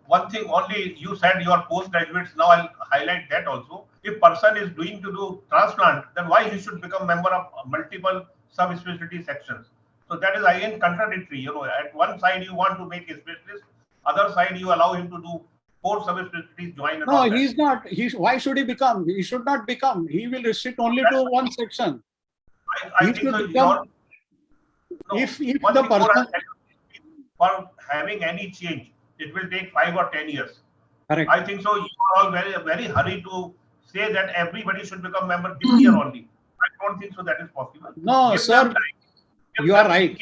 One thing only, you said you are postgraduates. Now I'll highlight that also. If person is doing to do transplant, then why he should become member of multiple subspecialty sections? So that is again contradictory. At one side you want to make a specialist, other side you allow him to do 4 subspecialties join. No, he's not. Why should he become? He should not become. He will restrict only to one section. I think so. Become, if the person for having any change, it will take 5 or 10 years. Correct. I think so. You are all very hurried to say that everybody should become member this year only. I don't think so that is possible. No, sir. You are right.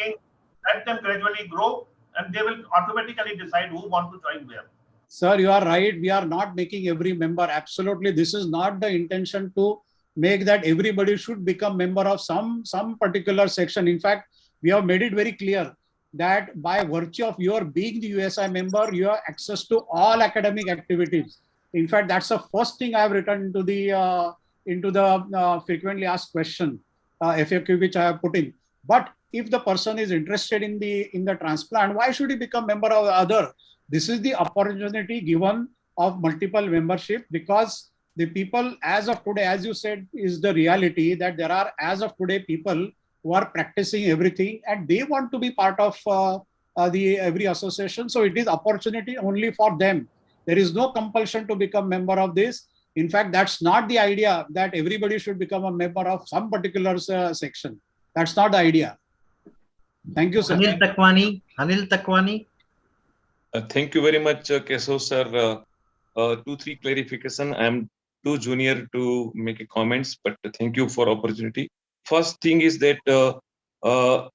Let them gradually grow, and they will automatically decide who want to join where. Sir, you are right. We are not making every member. Absolutely. This is not the intention to make that everybody should become member of some particular section. In fact, we have made it very clear that by virtue of your being the USI member, you have access to all academic activities. In fact, that's the first thing I have written into the frequently asked question, FAQ, which I have put in. But if the person is interested in the transplant, why should he become member of the other? This is the opportunity given of multiple membership, because the people as of today, as you said, is the reality that there are as of today people who are practicing everything and they want to be part of the every association. So it is opportunity only for them. There is no compulsion to become member of this. In fact, that's not the idea that everybody should become a member of some particular section. That's not the idea. Thank you, sir. Anil Takwani. Anil Takwani. Thank you very much, Kesav sir. 2-3 clarification. I am too junior to make a comments, but thank you for opportunity. First thing is that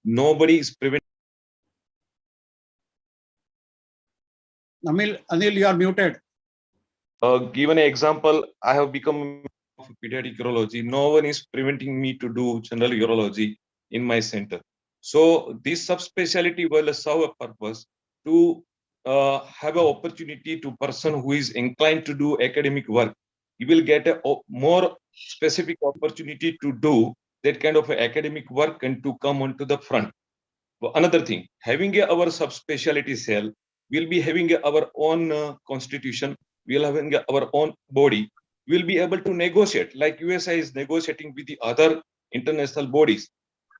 nobody is preventing. Anil, you are muted. Given an example, I have become of pediatric urology. No one is preventing me to do general urology in my center. So this subspecialty will serve a purpose to have an opportunity to person who is inclined to do academic work. You will get a more specific opportunity to do that kind of academic work and to come onto the front. Another thing, having our subspecialty cell, we'll be having our own constitution, we'll having our own body, we'll be able to negotiate like USI is negotiating with the other international bodies.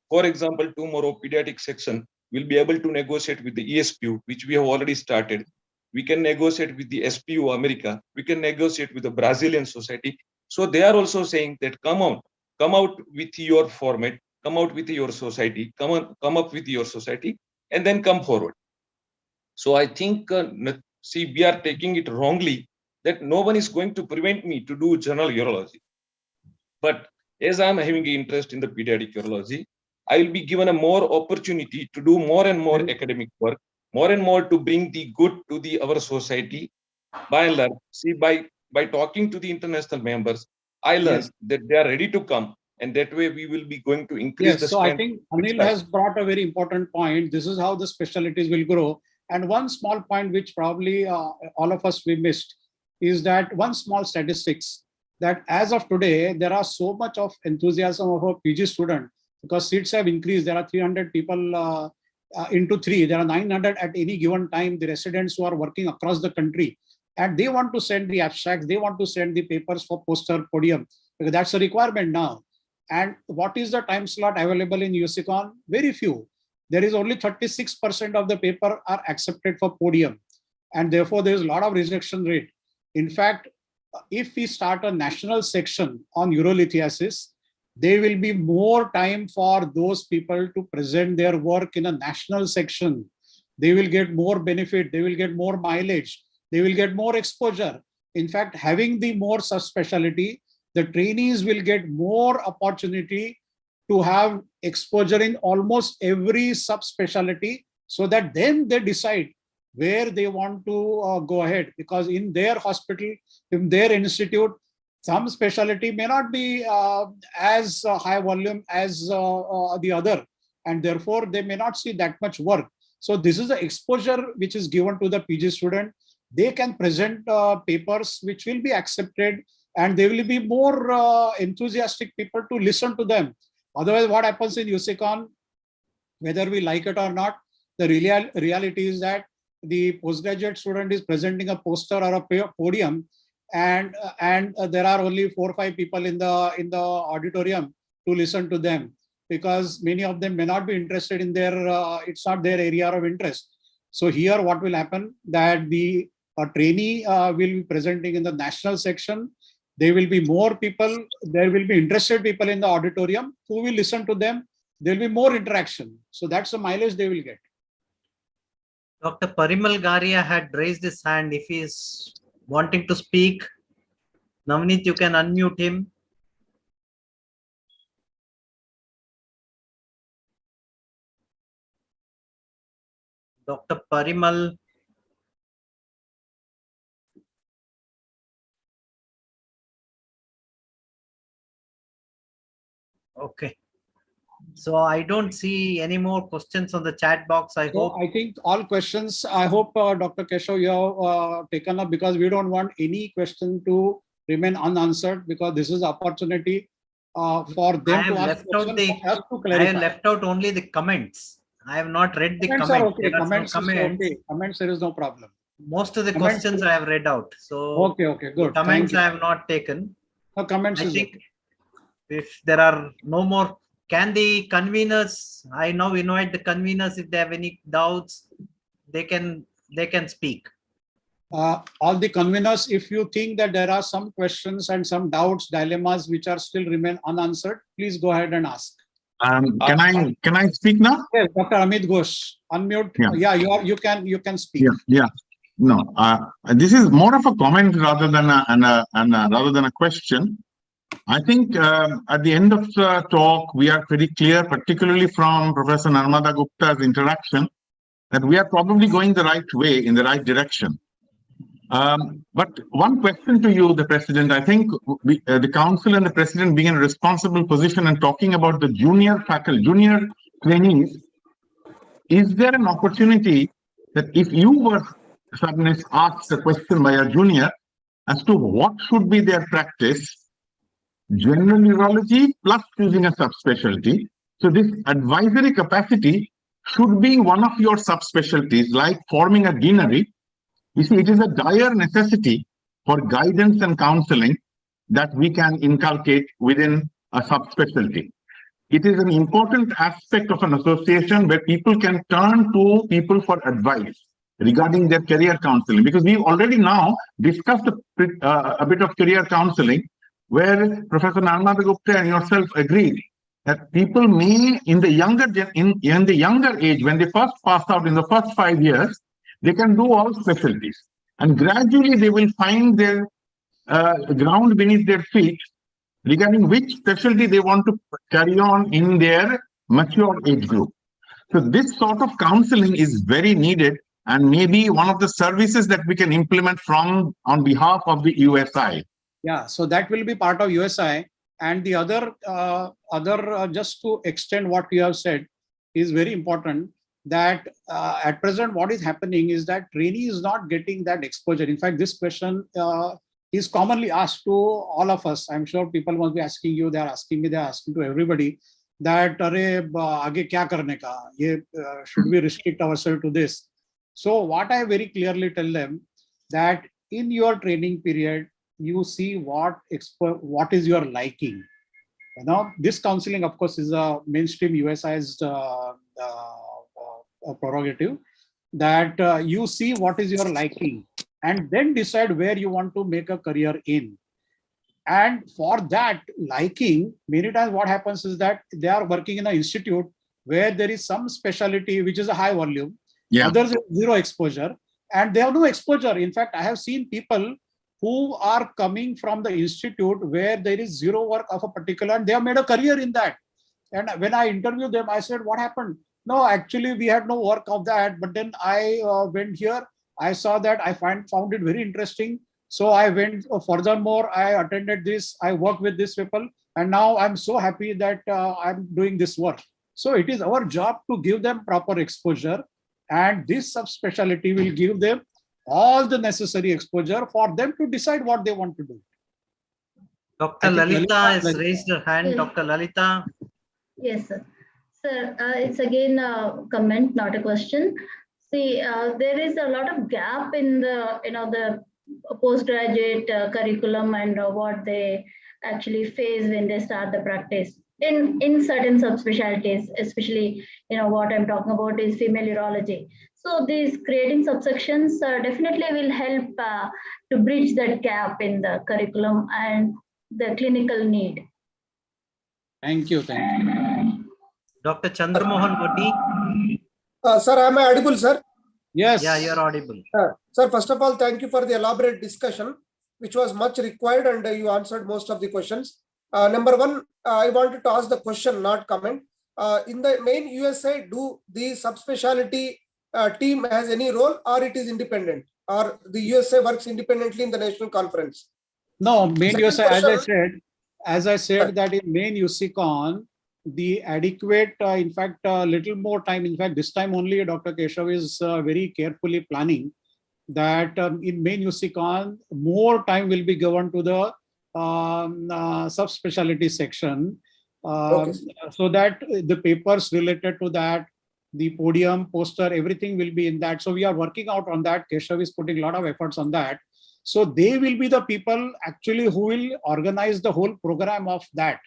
For example, tomorrow pediatric section will be able to negotiate with the ESPU, which we have already started. We can negotiate with the SPU America. We can negotiate with the Brazilian society. So they are also saying that come out with your format, come out with your society, come up with your society, and then come forward. So I think, see, we are taking it wrongly that no one is going to prevent me to do general urology. But as I'm having an interest in the pediatric urology, I will be given a more opportunity to do more and more academic work, more and more to bring the good to our society. By and large, see, by talking to the international members, I learned that they are ready to come, and that way we will be going to increase the so strength. I think Anil has brought a very important point. This is how the specialties will grow. And one small point which probably all of us we missed is that one small statistics that as of today, there are so much of enthusiasm of a PG student because seats have increased. There are 300 people into 3. There are 900 at any given time, the residents who are working across the country. And they want to send the abstracts, they want to send the papers for poster podium, because that's a requirement now. And what is the time slot available in USICON? Very few. There is only 36% of the paper are accepted for podium. And therefore, there is a lot of rejection rate. In fact, if we start a national section on urolithiasis, there will be more time for those people to present their work in a national section. They will get more benefit, they will get more mileage, they will get more exposure. In fact, having the more subspecialty, the trainees will get more opportunity to have exposure in almost every subspecialty, so that then they decide where they want to go ahead. Because in their hospital, in their institute, some specialty may not be as high volume as the other, and therefore they may not see that much work. So this is the exposure which is given to the PG student. They can present papers which will be accepted, and there will be more enthusiastic people to listen to them. Otherwise, what happens in USICON, whether we like it or not, the reality is that the postgraduate student is presenting a poster or a podium, and there are only 4 or 5 people in the auditorium to listen to them, because many of them may not be interested in their it's not their area of interest. So here what will happen, that the trainee will be presenting in the national section. There will be more people, there will be interested people in the auditorium who will listen to them. There will be more interaction. So that's the mileage they will get. Dr. Parimal Garia had raised his hand. If he is wanting to speak, Navneet, you can unmute him. Dr. Parimal. Okay. So I don't see any more questions on the chat box. I So hope. I think all questions, I hope Dr. Keshav, you have taken up, because we don't want any question to remain unanswered, because this is opportunity for them to ask questions, for us to I clarify. have left out only the comments. I have not read the Comments are comments. okay. There are Comments some is comments. okay. Comments, there is no problem. Most of the Comments- questions I have read out. So Okay, good. the comments Thank you. I have not taken. No, comments I is think okay. if there are no more, can the conveners, I now invite the conveners, if they have any doubts, they can speak. All the conveners, if you think that there are some questions and some doubts, dilemmas which are still remain unanswered, please go ahead and ask. Can I speak now? Yes, Dr. Amit Ghosh, unmute. Yeah. You can speak. Yeah. No, this is more of a comment rather than a question. I think at the end of the talk, we are pretty clear, particularly from Professor Narmada Gupta's interaction, that we are probably going the right way, in the right direction. But one question to you, the President, I think the Council and the President being in a responsible position and talking about the junior faculty, junior trainees, is there an opportunity that if you were suddenly asked a question by a junior as to what should be their practice, general neurology plus choosing a subspecialty, so this advisory capacity should be one of your subspecialties, like forming a deanery. You see, it is a dire necessity for guidance and counseling that we can inculcate within a subspecialty. It is an important aspect of an association where people can turn to people for advice regarding their career counseling, because we've already now discussed a bit of career counseling, where Professor Narmada Gupta and yourself agreed that people may, in the younger age, when they first pass out in the first 5 years, they can do all specialties, and gradually they will find their ground beneath their feet regarding which specialty they want to carry on in their mature age group. So this sort of counseling is very needed, and maybe one of the services that we can implement on behalf of the USI. Yeah, so that will be part of USI. And the other, just to extend what you have said, is very important, that at present what is happening is that trainee is not getting that exposure. In fact, this question is commonly asked to all of us. I'm sure people must be asking you, they're asking me, they're asking to everybody, that aage kya karne ka? Should we restrict ourselves to this? So what I very clearly tell them, that in your training period, you see what is your liking. This counseling, of course, is a mainstream USI's prerogative, that you see what is your liking and then decide where you want to make a career in. And for that liking, many times what happens is that they are working in an institute where there is some specialty which is a high volume, others zero exposure, and they have no exposure. In fact, I have seen people who are coming from the institute where there is zero work of a particular, and they have made a career in that. And when I interviewed them, I said, what happened? No, actually, we had no work of that. But then I went here, I saw that, I found it very interesting. So I went furthermore, I attended this, I worked with these people, and now I'm so happy that I'm doing this work. So it is our job to give them proper exposure, and this subspecialty will give them all the necessary exposure for them to decide what they want to do. Dr. Lalita has raised her hand. Yes. Dr. Lalita. Yes, sir. Sir, it's again a comment, not a question. See, there is a lot of gap in the postgraduate curriculum and what they actually face when they start the practice in certain subspecialties, especially what I'm talking about is female urology. So these creating subsections definitely will help to bridge that gap in the curriculum and the clinical need. Thank you. Dr. Chandramohan Vodi. Sir, am I audible, sir? Yes. Yeah, you're audible. Sir, first of all, thank you for the elaborate discussion, which was much required, and you answered most of the questions. Number one, I wanted to ask the question, not comment. In the main USI, do the subspecialty team has any role, or it is independent, or the USA works independently in the national conference? No, main Second USI, question- as I said that in main UCCon, the adequate, in fact, little more time. In fact, this time only Dr. Keshav is very carefully planning that in main UCCon, more time will be given to the subspecialty section, Okay. so that the papers related to that, the podium, poster, everything will be in that. So we are working out on that. Keshav is putting a lot of efforts on that. So they will be the people actually who will organize the whole program of that.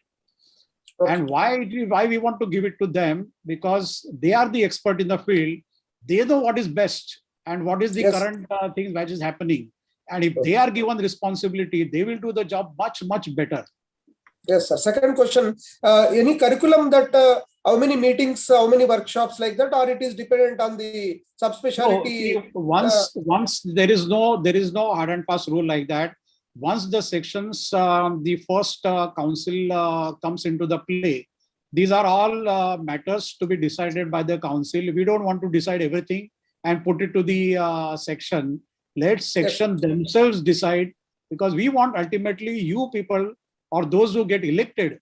Okay. And why we want to give it to them? Because they are the expert in the field. They know what is best and what is the Yes. current thing which is happening. And if they are given responsibility, they will do the job much, much better. Yes, sir. Second question, any curriculum that, how many meetings, how many workshops like that, or it is dependent on the subspecialty? So, once there is no hard and fast rule like that. Once the sections, the first council comes into the play, these are all matters to be decided by the council. We don't want to decide everything and put it to the section. Let section themselves decide, because we want ultimately you people or those who get elected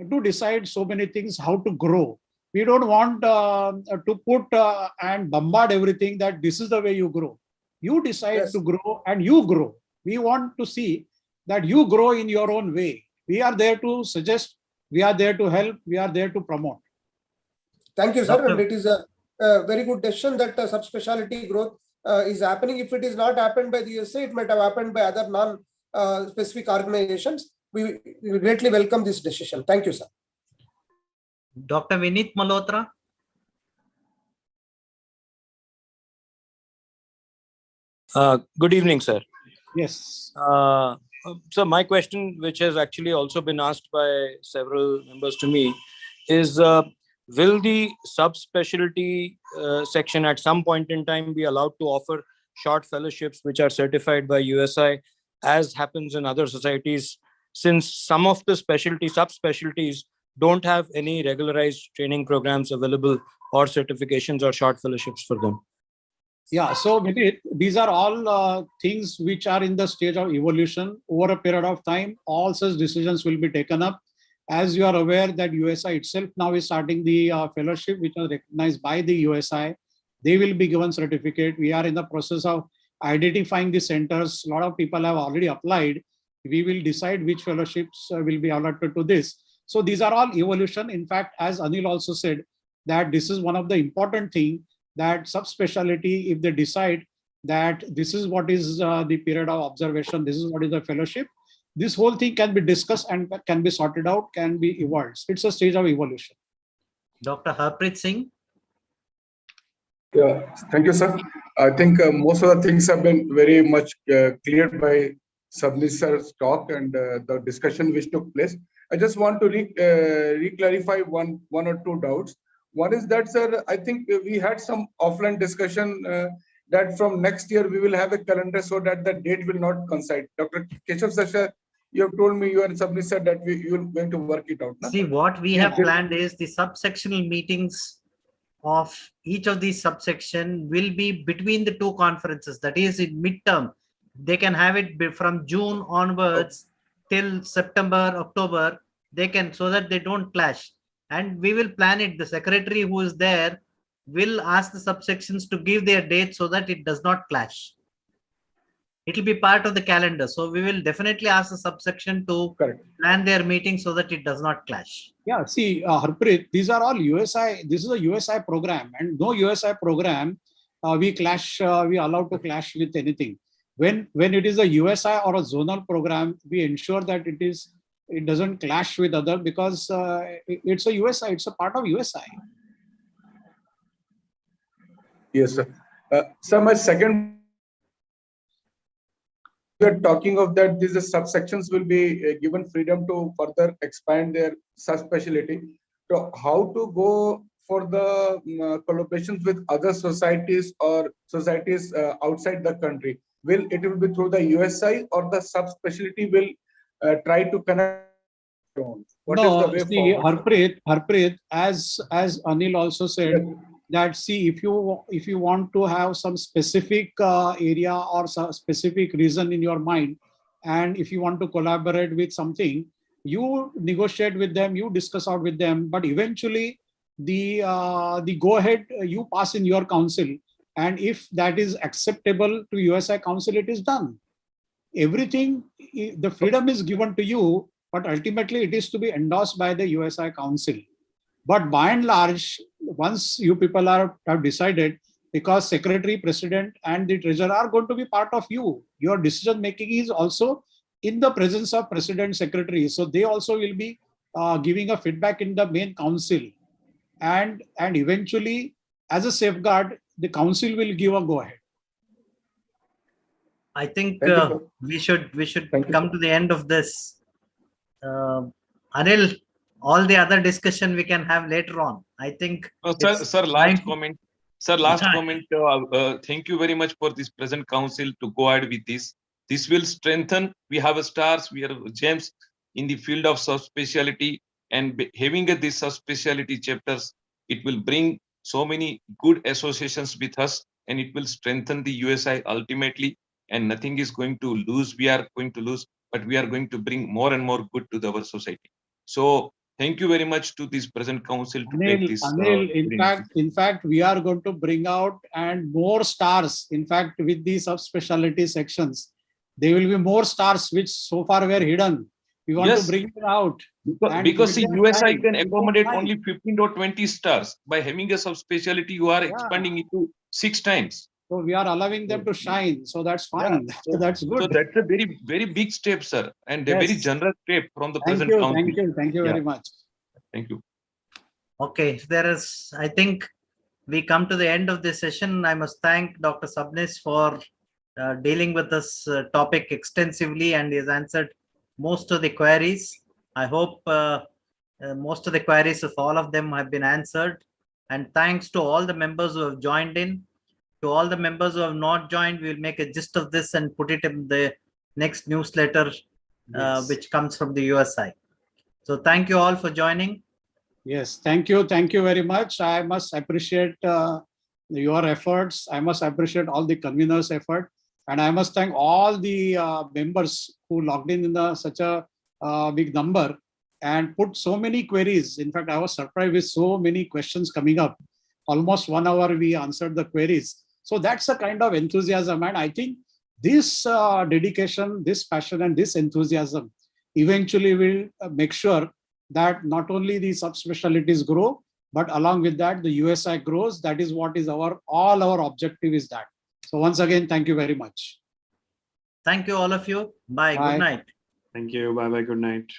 to decide so many things, how to grow. We don't want to put and bombard everything that this is the way you grow. You decide to grow and you grow. We want to see that you grow in your own way. We are there to suggest, we are there to help, we are there to promote. Thank you, sir. And it is a very good decision that subspecialty growth is happening. If it is not happened by the USA, it might have happened by other non-specific organizations. We greatly welcome this decision. Thank you, sir. Dr. Vinit Malhotra. Good evening, sir. Yes. So my question, which has actually also been asked by several members to me, is will the subspecialty section at some point in time be allowed to offer short fellowships which are certified by USI, as happens in other societies, since some of the subspecialties don't have any regularized training programs available or certifications or short fellowships for them? Yeah, so these are all things which are in the stage of evolution. Over a period of time, all such decisions will be taken up. As you are aware that USI itself now is starting the fellowship, which are recognized by the USI. They will be given certificate. We are in the process of identifying the centers. A lot of people have already applied. We will decide which fellowships will be allotted to this. So these are all evolution. In fact, as Anil also said, that this is one of the important things, that subspecialty, if they decide that this is what is the period of observation, this is what is the fellowship, this whole thing can be discussed and can be sorted out, can be evolved. It's a stage of evolution. Dr. Harpreet Singh. Yeah, thank you, sir. I think most of the things have been very much cleared by Sabnis sir's talk and the discussion which took place. I just want to re-clarify one or two doubts. One is that, sir, I think we had some offline discussion that from next year we will have a calendar so that the date will not coincide. Dr. Keshav Sasha, you have told me, you and Sabnis said that you are going to work it out. See, what we have planned is the subsectional meetings of each of these subsection will be between the two conferences. That is in midterm. They can have it from June onwards till September, October. They can, so that they don't clash. And we will plan it. The secretary who is there will ask the subsections to give their date so that it does not clash. It will be part of the calendar. So we will definitely ask the subsection to plan their meeting so that it does not clash. Yeah, see, Harpreet, these are all USI. This is a USI program, and no USI program we allowed to clash with anything. When it is a USI or a zonal program, we ensure that it doesn't clash with other, because it's a USI. It's a part of USI. Yes, sir. So my second, we are talking of that these subsections will be given freedom to further expand their subspecialty. So how to go for the collaborations with other societies or societies outside the country? Will it be through the USI, or the subspecialty will try to connect? What is the way forward? Harpreet, as Anil also said, that see, if you want to have some specific area or some specific reason in your mind, and if you want to collaborate with something, you negotiate with them, you discuss out with them, but eventually the go ahead you pass in your council, and if that is acceptable to USI council, it is done. Everything, the freedom is given to you, but ultimately it is to be endorsed by the USI council. But by and large, once you people have decided, because secretary, president, and the treasurer are going to be part of you, your decision making is also in the presence of president, secretary. So they also will be giving a feedback in the main council, and eventually, as a safeguard, the council will give a go ahead. I think Thank you, we should Thank you, come sir. to the end of this. Anil, all the other discussion we can have later on. I think. Sir, last comment. Sir, last Yeah. comment. Thank you very much for this present council to go ahead with this. This will strengthen. We have stars. We are gems in the field of subspecialty, and having these subspecialty chapters, it will bring so many good associations with us, and it will strengthen the USI ultimately. And nothing is going to lose. We are going to lose, but we are going to bring more and more good to our society. So thank you very much to this present council to take this. Anil, in fact, we are going to bring out and more stars. In fact, with the subspecialty sections, there will be more stars which so far were hidden. We want to bring it out. Because the USI can accommodate only 15 or 20 stars. By having a subspecialty, you are expanding it to 6 times. So we are allowing them to shine. So that's fine. So that's good. So that's a very, very big step, sir, and a very generous step from the present council. Thank you very much. Thank you. Okay, I think we come to the end of this session. I must thank Dr. Sabnis for dealing with this topic extensively, and he has answered most of the queries. I hope most of the queries of all of them have been answered. And thanks to all the members who have joined in. To all the members who have not joined, we will make a gist of this and put it in the next newsletter, which comes from the USI. So thank you all for joining. Yes, thank you. Thank you very much. I must appreciate your efforts. I must appreciate all the conveners' effort. And I must thank all the members who logged in such a big number and put so many queries. In fact, I was surprised with so many questions coming up. Almost 1 hour we answered the queries. So that's a kind of enthusiasm. And I think this dedication, this passion, and this enthusiasm eventually will make sure that not only the subspecialties grow, but along with that, the USI grows. That is what is all our objective is that. So once again, thank you very much. Thank you, all of you. Bye. Good night. Thank you. Bye-bye. Good night.